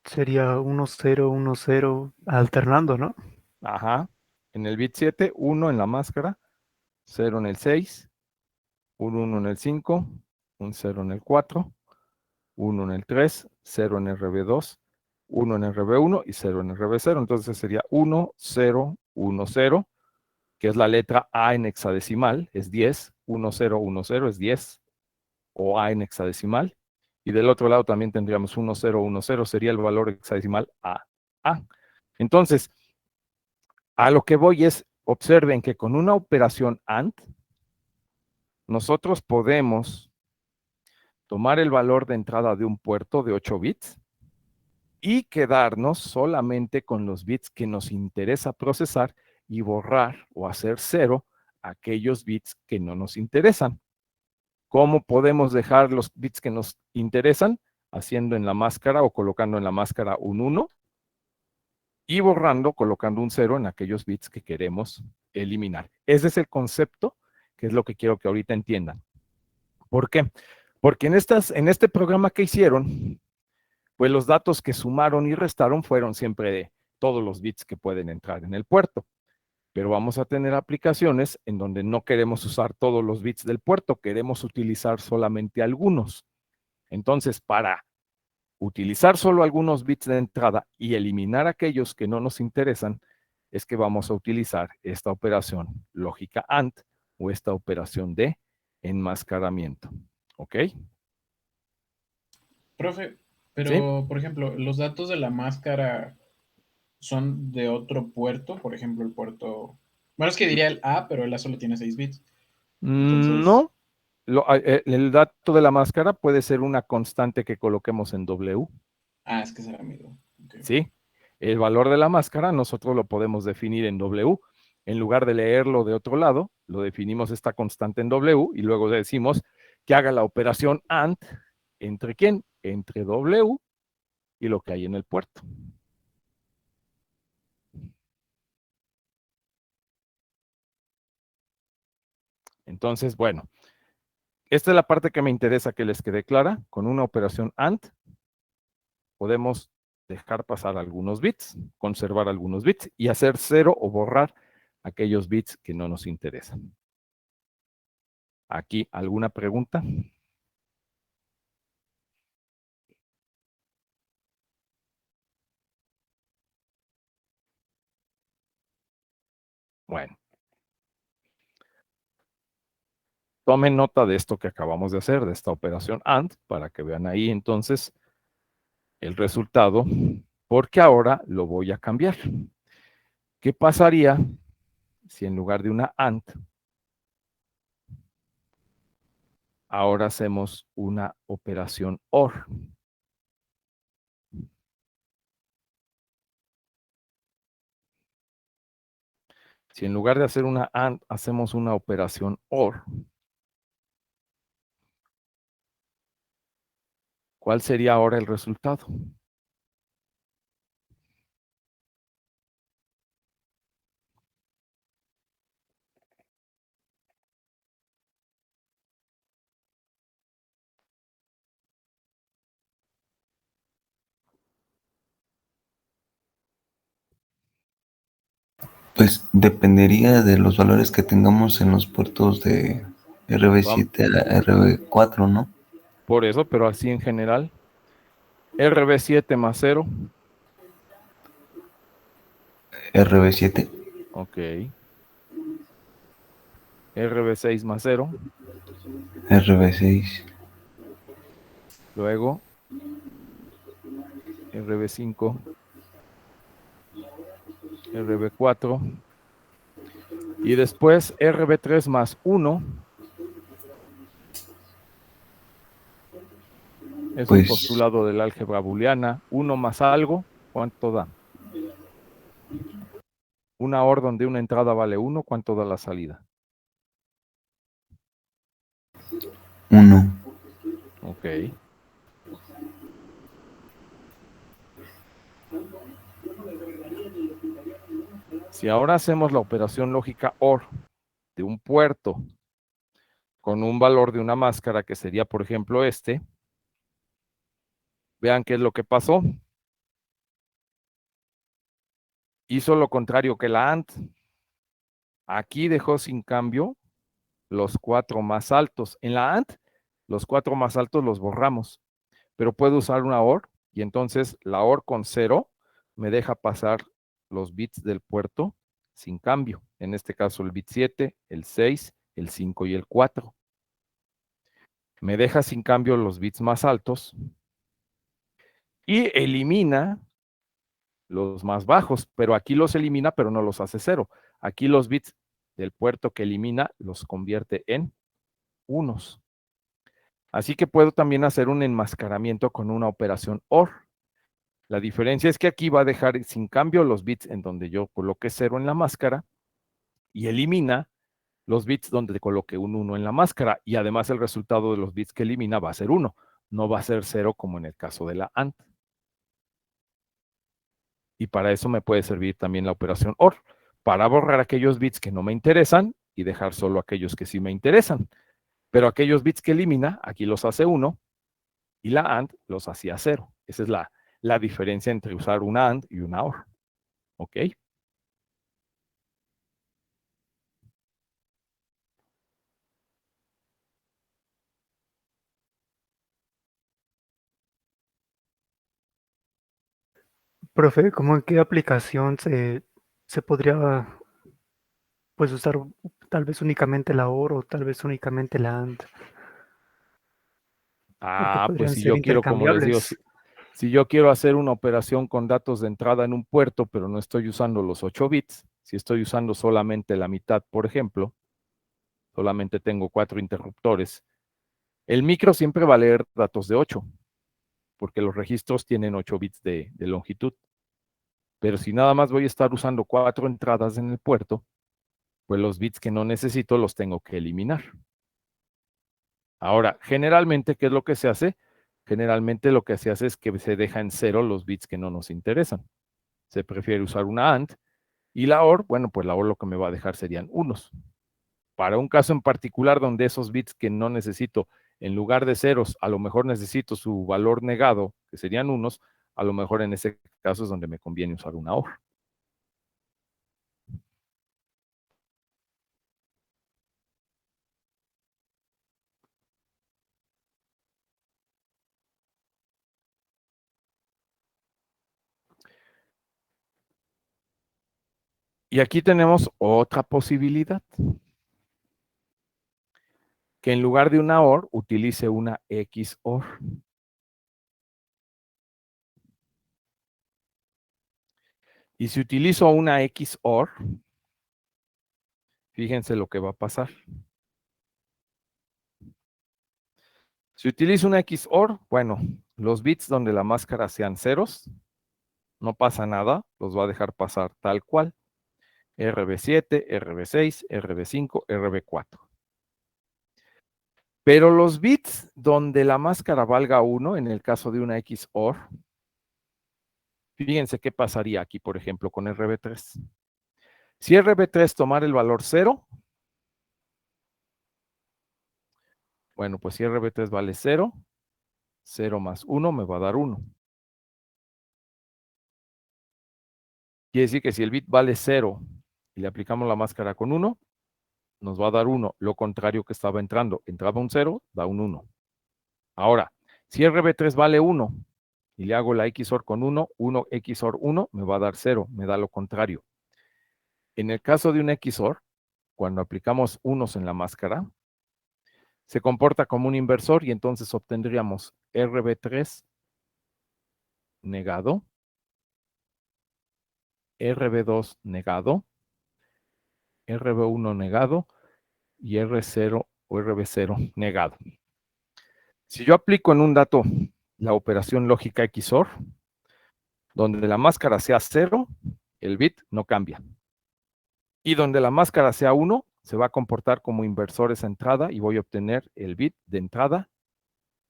Sería 1 0 1 0 alternando, ¿no? Ajá. En el bit 7, 1 en la máscara, 0 en el 6, un 1 en el 5, un 0 en el 4, 1 en el 3, 0 en el RB2, 1 en el RB1 y 0 en el RB0. Entonces sería 1, 0, 1, 0, que es la letra A en hexadecimal, es 10, 1, 0, 1, 0 es 10, o A en hexadecimal. Y del otro lado también tendríamos 1, 0, 1, 0, sería el valor hexadecimal A. Entonces, a lo que voy es, observen que con una operación AND, nosotros podemos tomar el valor de entrada de un puerto de 8 bits y quedarnos solamente con los bits que nos interesa procesar y borrar o hacer cero aquellos bits que no nos interesan. ¿Cómo podemos dejar los bits que nos interesan? Haciendo en la máscara o colocando en la máscara un 1 y borrando, colocando un 0 en aquellos bits que queremos eliminar. Ese es el concepto, que es lo que quiero que ahorita entiendan. ¿Por qué? Porque en este programa que hicieron, pues los datos que sumaron y restaron fueron siempre de todos los bits que pueden entrar en el puerto. Pero vamos a tener aplicaciones en donde no queremos usar todos los bits del puerto, queremos utilizar solamente algunos. Entonces, para utilizar solo algunos bits de entrada y eliminar aquellos que no nos interesan, es que vamos a utilizar esta operación lógica AND o esta operación de enmascaramiento. ¿Ok? Profe, ¿Sí? pero por ejemplo, los datos de la máscara son de otro puerto, por ejemplo, el puerto. Bueno, es que diría el A, pero el A solo tiene 6 bits. Entonces, No. El dato de la máscara puede ser una constante que coloquemos en W. es que será amigo. Okay. ¿Sí? El valor de la máscara nosotros lo podemos definir en W. En lugar de leerlo de otro lado, lo definimos esta constante en W y luego decimos que haga la operación AND entre quién? Entre W y lo que hay en el puerto. Entonces, bueno, esta es la parte que me interesa que les quede clara. Con una operación AND podemos dejar pasar algunos bits, conservar algunos bits y hacer cero o borrar aquellos bits que no nos interesan. ¿Aquí alguna pregunta? Bueno. Tomen nota de esto que acabamos de hacer, de esta operación AND, para que vean ahí entonces el resultado, porque ahora lo voy a cambiar. ¿Qué pasaría si en lugar de una AND, ahora hacemos una operación OR? Si en lugar de hacer una AND, hacemos una operación OR, ¿cuál sería ahora el resultado? Pues dependería de los valores que tengamos en los puertos de RB7 a RB4, ¿no? Por eso, pero así en general. RB7 más 0. RB7, Ok. RB6 más 0. RB6, Luego RB5. RB4. Y después RB3 más 1. Es un Pues postulado del álgebra booleana. 1 más algo, ¿cuánto da? Una OR donde una entrada vale 1, ¿cuánto da la salida? 1. Ok. Si ahora hacemos la operación lógica OR de un puerto con un valor de una máscara que sería, por ejemplo, este, vean qué es lo que pasó. Hizo lo contrario que la AND. Aquí dejó sin cambio los 4 más altos. En la AND, los 4 más altos los borramos, pero puedo usar una OR y entonces la OR con 0 me deja pasar los bits del puerto sin cambio. En este caso el bit 7, el 6, el 5 y el 4. Me deja sin cambio los bits más altos y elimina los más bajos, pero aquí los elimina, pero no los hace 0. Aquí los bits del puerto que elimina los convierte en unos. Así que puedo también hacer un enmascaramiento con una operación OR. La diferencia es que aquí va a dejar sin cambio los bits en donde yo coloque 0 en la máscara y elimina los bits donde coloque un 1 en la máscara, y además el resultado de los bits que elimina va a ser 1, no va a ser 0 como en el caso de la AND. Y para eso me puede servir también la operación OR, para borrar aquellos bits que no me interesan y dejar solo aquellos que sí me interesan. Pero aquellos bits que elimina, aquí los hace 1 y la AND los hacía 0. Esa es la diferencia entre usar una AND y una OR. ¿Ok? Profe, ¿cómo en qué aplicación se podría pues usar tal vez únicamente la OR o tal vez únicamente la AND? Porque Pues podrían si ser yo quiero, como les digo, intercambiables. si yo quiero hacer una operación con datos de entrada en un puerto, pero no estoy usando los 8 bits, si estoy usando solamente la mitad, por ejemplo, solamente tengo 4 interruptores, el micro siempre va a leer datos de 8, porque los registros tienen 8 bits de longitud. Pero si nada más voy a estar usando 4 entradas en el puerto, pues los bits que no necesito los tengo que eliminar. Ahora, generalmente, ¿qué es lo que se hace? Generalmente lo que se hace es que se deja en 0 los bits que no nos interesan. Se prefiere usar una AND, y la OR, bueno, pues la OR lo que me va a dejar serían unos. Para un caso en particular donde esos bits que no necesito, en lugar de ceros, a lo mejor necesito su valor negado, que serían unos, a lo mejor en ese caso es donde me conviene usar una OR. Y aquí tenemos otra posibilidad, que en lugar de una OR utilice una XOR. Y si utilizo una XOR, fíjense lo que va a pasar. Si utilizo una XOR, bueno, los bits donde la máscara sean ceros, no pasa nada, los va a dejar pasar tal cual. RB7, RB6, RB5, RB4. Pero los bits donde la máscara valga 1, en el caso de una XOR, fíjense qué pasaría aquí, por ejemplo, con RB3. Si RB3 tomara el valor 0, bueno, pues si RB3 vale 0, 0 más 1 me va a dar 1. Quiere decir que si el bit vale 0 y le aplicamos la máscara con 1, nos va a dar 1, lo contrario que estaba entrando. Entraba un 0, da un 1. Ahora, si RB3 vale 1 y le hago la XOR con 1, 1 XOR 1 me va a dar 0, me da lo contrario. En el caso de un XOR, cuando aplicamos unos en la máscara, se comporta como un inversor y entonces obtendríamos RB3 negado, RB2 negado, RB1 negado y R0 o RB0 negado. Si yo aplico en un dato la operación lógica XOR, donde la máscara sea 0, el bit no cambia. Y donde la máscara sea 1, se va a comportar como inversor esa entrada y voy a obtener el bit de entrada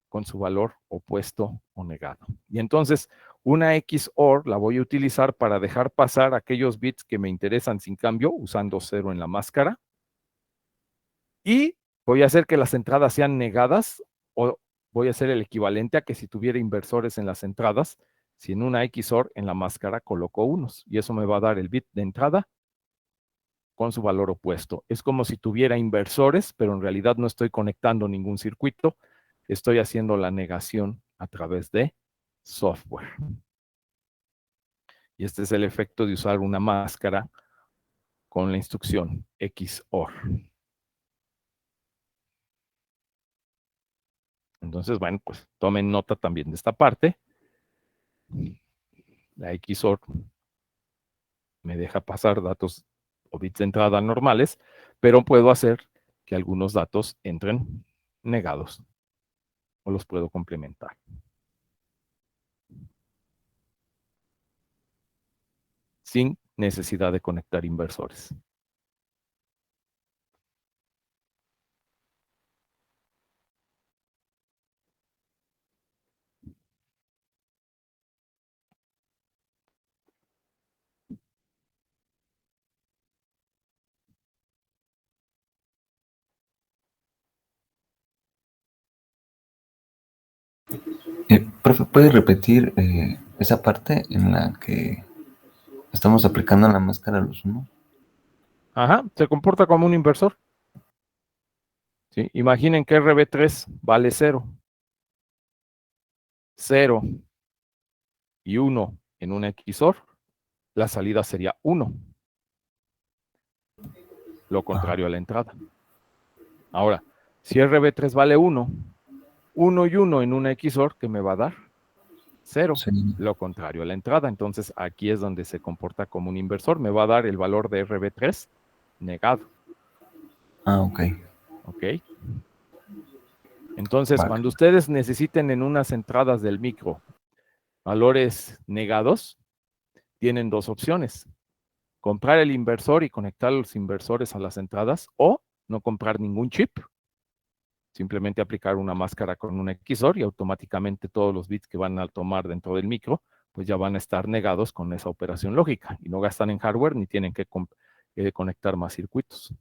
con su valor opuesto o negado. Y entonces una XOR la voy a utilizar para dejar pasar aquellos bits que me interesan sin cambio, usando 0 en la máscara. Y voy a hacer que las entradas sean negadas, o voy a hacer el equivalente a que si tuviera inversores en las entradas, si en una XOR en la máscara coloco unos. Y eso me va a dar el bit de entrada con su valor opuesto. Es como si tuviera inversores, pero en realidad no estoy conectando ningún circuito. Estoy haciendo la negación a través de software. Y este es el efecto de usar una máscara con la instrucción XOR. Entonces, bueno, pues tomen nota también de esta parte. La XOR me deja pasar datos o bits de entrada normales, pero puedo hacer que algunos datos entren negados o los puedo complementar. Sin necesidad de conectar inversores. Profe, ¿puede repetir esa parte en la que estamos aplicando la máscara a los unos? Ajá, se comporta como un inversor. ¿Sí? Imaginen que RB3 vale 0. 0 y 1 en una XOR, la salida sería 1. Lo contrario a la entrada. Ahora, si RB3 vale 1, 1 y 1 en una XOR, ¿qué me va a dar? 0. Sí. Lo contrario a la entrada. Entonces, aquí es donde se comporta como un inversor. Me va a dar el valor de RB3 negado. Ah, ok. ¿Ok? Entonces, Vale. cuando ustedes necesiten en unas entradas del micro valores negados, tienen dos opciones. Comprar el inversor y conectar los inversores a las entradas, o no comprar ningún chip. Simplemente aplicar una máscara con un XOR y automáticamente todos los bits que van a tomar dentro del micro, pues ya van a estar negados con esa operación lógica. Y no gastan en hardware ni tienen que conectar más circuitos.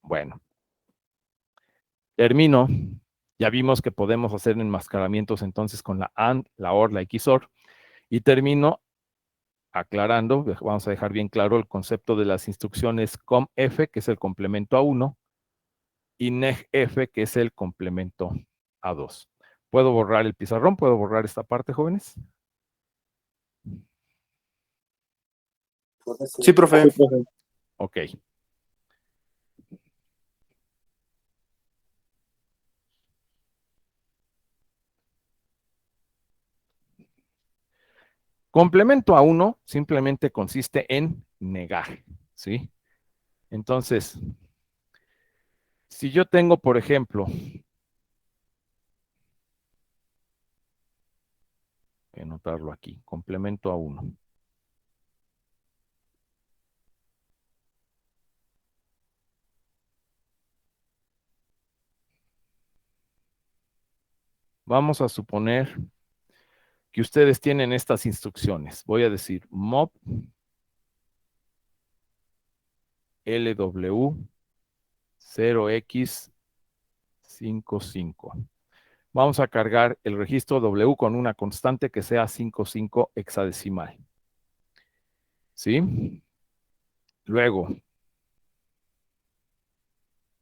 Bueno, termino. Ya vimos que podemos hacer enmascaramientos entonces con la AND, la OR, la XOR. Y termino aclarando, vamos a dejar bien claro el concepto de las instrucciones COMF, que es el complemento a 1, y NEGF, que es el complemento a 2. ¿Puedo borrar el pizarrón? ¿Puedo borrar esta parte, jóvenes? Sí, profe. Ok. Complemento a 1 simplemente consiste en negar, ¿sí? Entonces, si yo tengo, por ejemplo, voy a anotarlo aquí, complemento a 1. Vamos a suponer que ustedes tienen estas instrucciones. Voy a decir mob LW 0x 55. Vamos a cargar el registro W con una constante que sea 55 hexadecimal. ¿Sí? Luego,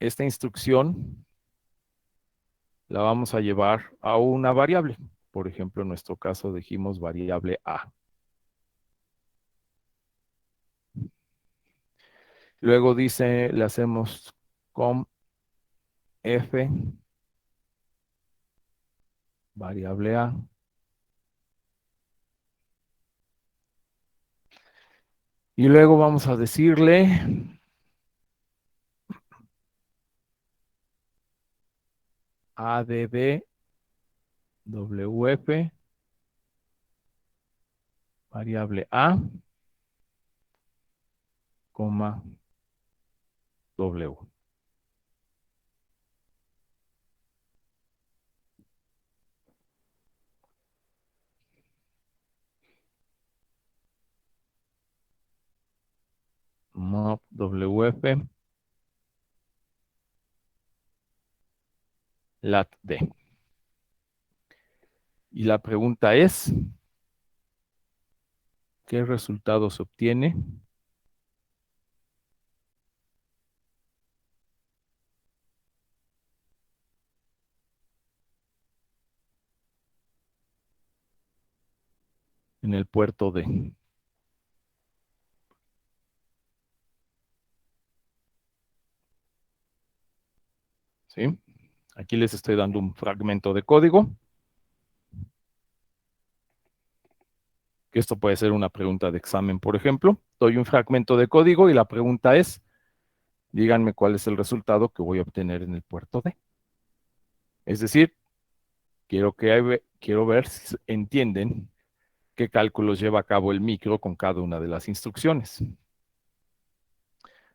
esta instrucción la vamos a llevar a una variable. Por ejemplo, en nuestro caso dijimos variable A. Luego dice, le hacemos com F, variable A. Y luego vamos a decirle add wf, variable A, coma W. Mob WF lat D. Y la pregunta es, ¿qué resultado se obtiene en el puerto D? ¿Sí? Aquí les estoy dando un fragmento de código. Que esto puede ser una pregunta de examen, por ejemplo. Doy un fragmento de código y la pregunta es, díganme cuál es el resultado que voy a obtener en el puerto D. Es decir, quiero ver si entienden qué cálculos lleva a cabo el micro con cada una de las instrucciones.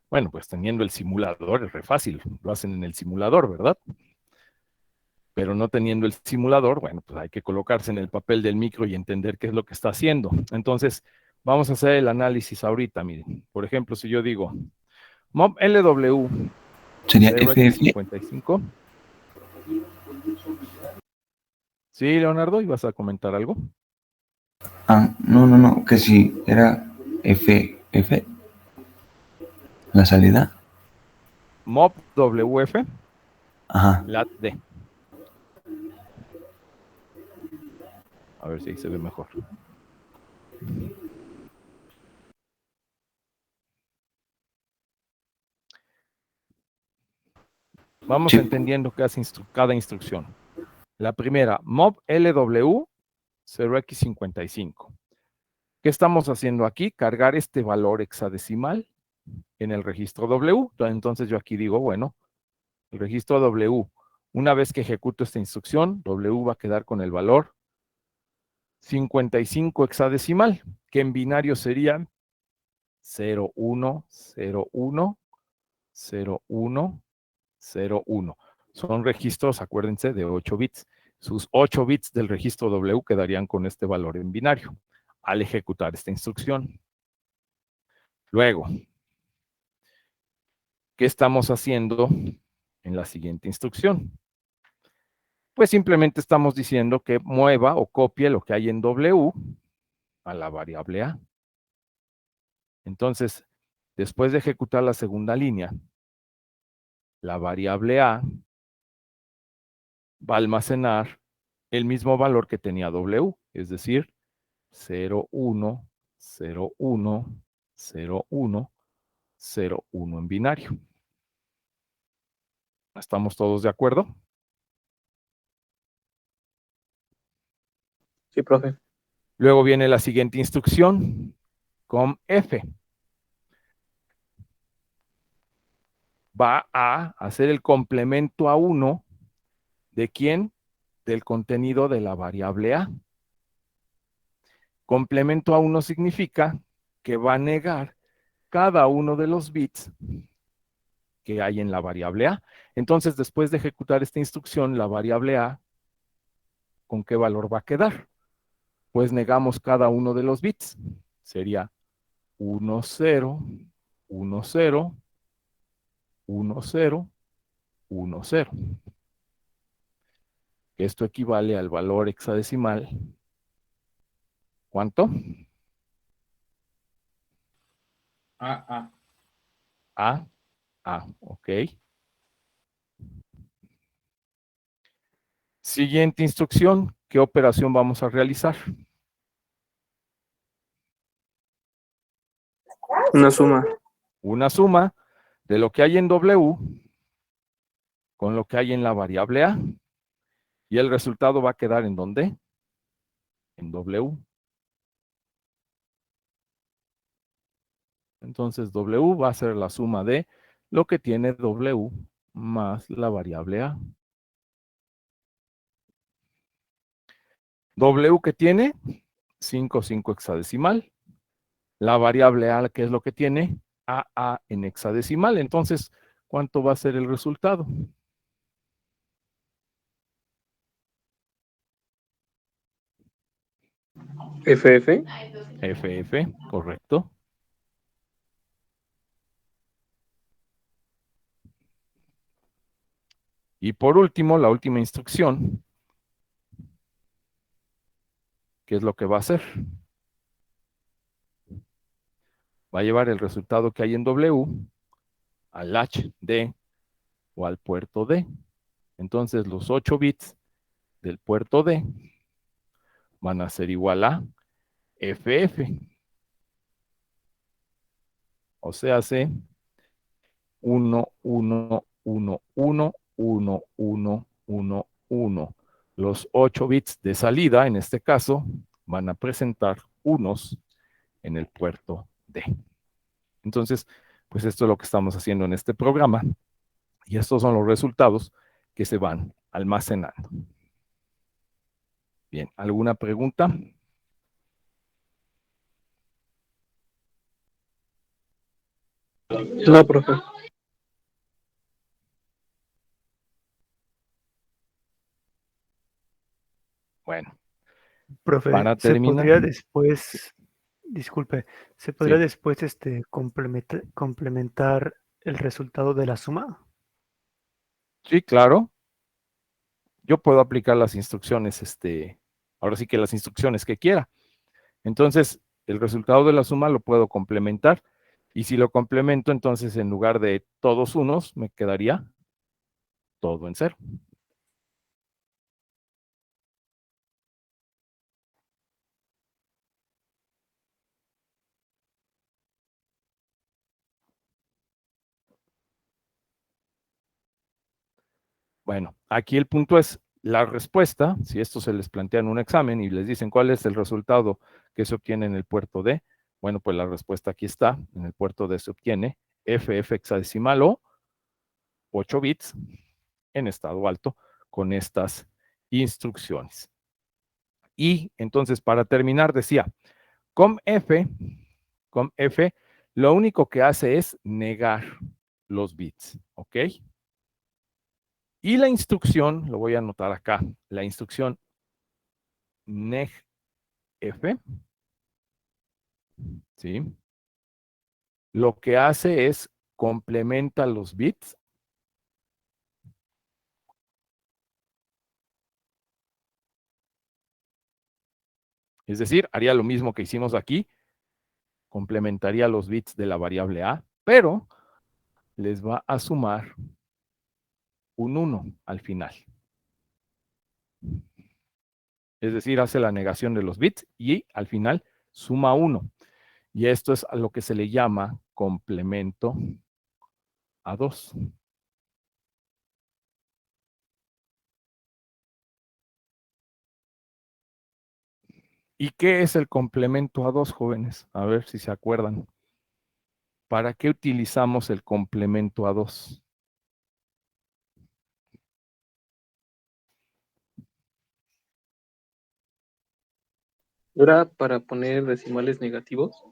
Bueno, pues teniendo el simulador es re fácil, lo hacen en el simulador, ¿verdad? Pero no teniendo el simulador, bueno, pues hay que colocarse en el papel del micro y entender qué es lo que está haciendo. Entonces, vamos a hacer el análisis ahorita, miren. Por ejemplo, si yo digo, mob LW Sería FF. 55. Sí, Leonardo, ¿ibas a comentar algo? Ah, no, que si era FF, la salida. Mob WF, Ajá. lat D. A ver si ahí se ve mejor. Vamos Sí. entendiendo qué hace cada instrucción. La primera, mob LW 0x55. ¿Qué estamos haciendo aquí? Cargar este valor hexadecimal en el registro W. Entonces yo aquí digo, bueno, el registro W, una vez que ejecuto esta instrucción, W va a quedar con el valor 55 hexadecimal, que en binario sería 0, 1, 0, 1, 0, 1, 0, 1. Son registros, acuérdense, de 8 bits. Sus 8 bits del registro W quedarían con este valor en binario al ejecutar esta instrucción. Luego, ¿qué estamos haciendo en la siguiente instrucción? Pues simplemente estamos diciendo que mueva o copie lo que hay en W a la variable A. Entonces, después de ejecutar la segunda línea, la variable A va a almacenar el mismo valor que tenía W, es decir, 0, 1, 0, 1, 0, 1, 0, 1 en binario. ¿Estamos todos de acuerdo? Sí, profe. Luego viene la siguiente instrucción, com F. Va a hacer el complemento a 1 de quién? Del contenido de la variable A. Complemento a 1 significa que va a negar cada uno de los bits que hay en la variable A. Entonces, después de ejecutar esta instrucción, la variable A, ¿con qué valor va a quedar? Pues negamos cada uno de los bits. Sería 1, 0, 1, 0, 1, 0, 1, 0. Esto equivale al valor hexadecimal. ¿Cuánto? A. Ok. Siguiente instrucción, ¿qué operación vamos a realizar? Una suma. Una suma de lo que hay en W con lo que hay en la variable A. Y el resultado va a quedar ¿en dónde? En W. Entonces W va a ser la suma de lo que tiene W más la variable A. W que tiene 5 hexadecimal. La variable A, que es lo que tiene, AA en hexadecimal. Entonces, ¿cuánto va a ser el resultado? FF. FF, correcto. Y por último, la última instrucción, ¿qué es lo que va a hacer? Va a llevar el resultado que hay en W al latch D o al puerto D. Entonces, los 8 bits del puerto D van a ser igual a FF. O sea, hace 1, 1, 1, 1, 1, 1, 1, 1. Los 8 bits de salida, en este caso, van a presentar unos en el puerto D. Entonces, pues esto es lo que estamos haciendo en este programa. Y estos son los resultados que se van almacenando. Bien, ¿alguna pregunta? No, profe. Bueno, Profe, para ¿se terminar. podría después, disculpe, se podría Sí. después complementar el resultado de la suma? Sí, claro. Yo puedo aplicar las instrucciones, ahora sí que las instrucciones que quiera. Entonces, el resultado de la suma lo puedo complementar. Y si lo complemento, entonces en lugar de todos unos, me quedaría todo en cero. Bueno, aquí el punto es la respuesta. Si esto se les plantea en un examen y les dicen cuál es el resultado que se obtiene en el puerto D, bueno, pues la respuesta aquí está. En el puerto D se obtiene FF hexadecimal o 8 bits en estado alto con estas instrucciones. Y entonces, para terminar, decía, COMF, lo único que hace es negar los bits, ¿ok? Y la instrucción, lo voy a anotar acá, la instrucción negf, ¿sí? Lo que hace es complementa los bits. Es decir, haría lo mismo que hicimos aquí, complementaría los bits de la variable A, pero les va a sumar un 1 al final. Es decir, hace la negación de los bits y al final suma 1. Y esto es a lo que se le llama complemento a 2. ¿Y qué es el complemento a 2, jóvenes? A ver si se acuerdan. ¿Para qué utilizamos el complemento a 2? ¿Era para poner decimales negativos?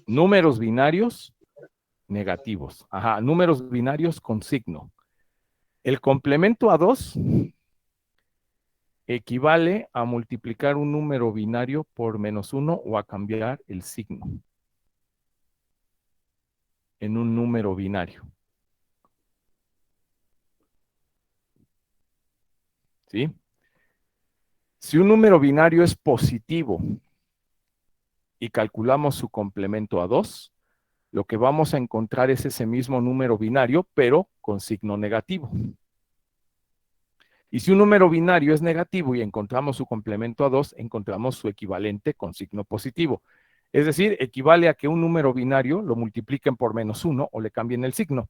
Números binarios negativos. Ajá, números binarios con signo. El complemento a 2 equivale a multiplicar un número binario por -1 o a cambiar el signo en un número binario. ¿sí? Si un número binario es positivo y calculamos su complemento a 2, lo que vamos a encontrar es ese mismo número binario, pero con signo negativo. Y si un número binario es negativo y encontramos su complemento a 2, encontramos su equivalente con signo positivo. Es decir, equivale a que un número binario lo multipliquen por -1 o le cambien el signo.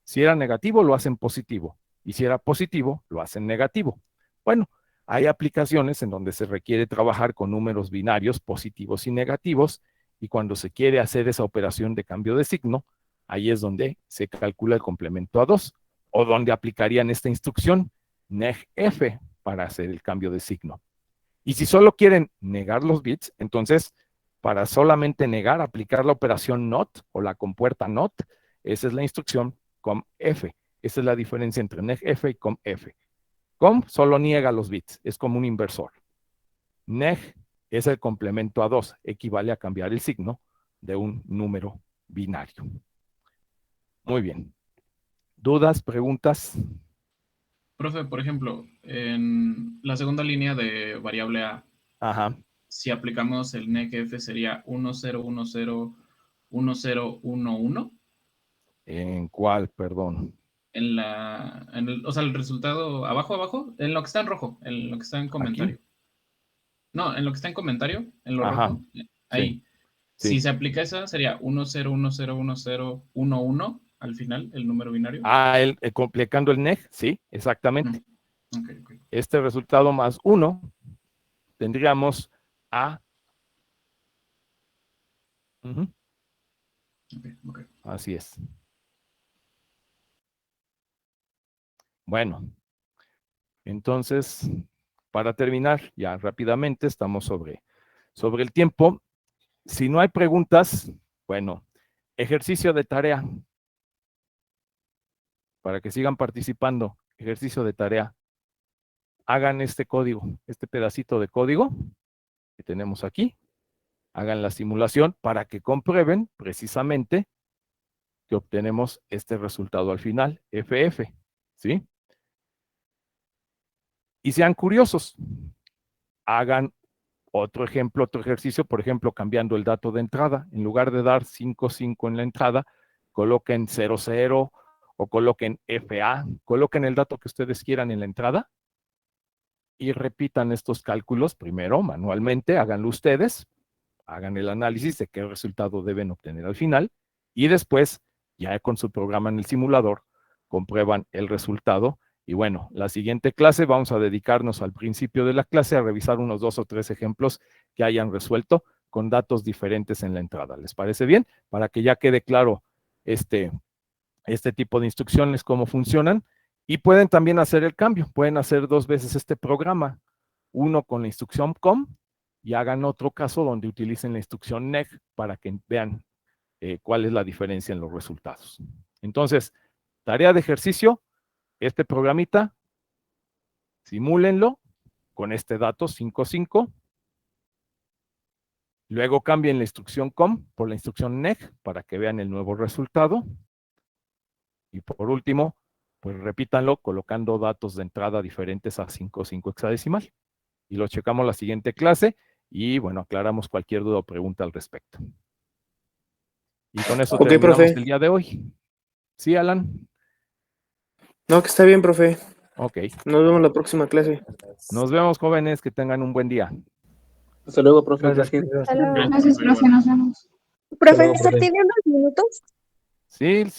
Si era negativo, lo hacen positivo. Y si era positivo, lo hacen negativo. Bueno, hay aplicaciones en donde se requiere trabajar con números binarios positivos y negativos, y cuando se quiere hacer esa operación de cambio de signo, ahí es donde se calcula el complemento a 2, o donde aplicarían esta instrucción, negF, para hacer el cambio de signo. Y si solo quieren negar los bits, entonces, para solamente negar, aplicar la operación NOT, o la compuerta NOT, esa es la instrucción COMF. Esa es la diferencia entre negF y COMF. COM solo niega los bits, es como un inversor. Neg es el complemento a 2, equivale a cambiar el signo de un número binario. Muy bien. ¿Dudas, preguntas? Profe, por ejemplo, en la segunda línea de variable A, Ajá. si aplicamos el negf sería 10101011. ¿En cuál, perdón? O sea, el resultado abajo, en lo que está en rojo, en lo que está en comentario. ¿Aquí? No, en lo que está en comentario, en lo Ajá. rojo, ahí. Sí. Si se aplica esa, sería 10101011 al final, el número binario. Complicando el neg, sí, exactamente. Ok. Este resultado más 1, tendríamos A. Ok. Así es. Bueno, entonces, para terminar, ya rápidamente, estamos sobre el tiempo. Si no hay preguntas, bueno, ejercicio de tarea. Para que sigan participando, ejercicio de tarea. Hagan este código, este pedacito de código que tenemos aquí. Hagan la simulación para que comprueben precisamente que obtenemos este resultado al final, FF, ¿sí? Y sean curiosos. Hagan otro ejemplo, otro ejercicio, por ejemplo, cambiando el dato de entrada. En lugar de dar 5 en la entrada, coloquen 00 o coloquen FA, coloquen el dato que ustedes quieran en la entrada y repitan estos cálculos primero manualmente, háganlo ustedes, hagan el análisis de qué resultado deben obtener al final y después, ya con su programa en el simulador, comprueban el resultado. Y bueno, la siguiente clase vamos a dedicarnos al principio de la clase a revisar unos 2 o 3 ejemplos que hayan resuelto con datos diferentes en la entrada. ¿Les parece bien? Para que ya quede claro este tipo de instrucciones, cómo funcionan. Y pueden también hacer el cambio. Pueden hacer 2 veces este programa. Uno con la instrucción COM y hagan otro caso donde utilicen la instrucción neg para que vean cuál es la diferencia en los resultados. Entonces, tarea de ejercicio, este programita, simúlenlo con este dato 55. Luego cambien la instrucción COM por la instrucción neg para que vean el nuevo resultado. Y por último, pues repítanlo colocando datos de entrada diferentes a 55 hexadecimal. Y lo checamos la siguiente clase y bueno, aclaramos cualquier duda o pregunta al respecto. Y con eso terminamos profe. el día de hoy. ¿Sí, Alan? No, que está bien, profe. Ok. Nos vemos la próxima clase. Nos vemos, jóvenes, que tengan un buen día. Hasta luego, profe. Gracias. Gracias, profe, nos vemos. Profesor, ¿tiene unos minutos? Sí,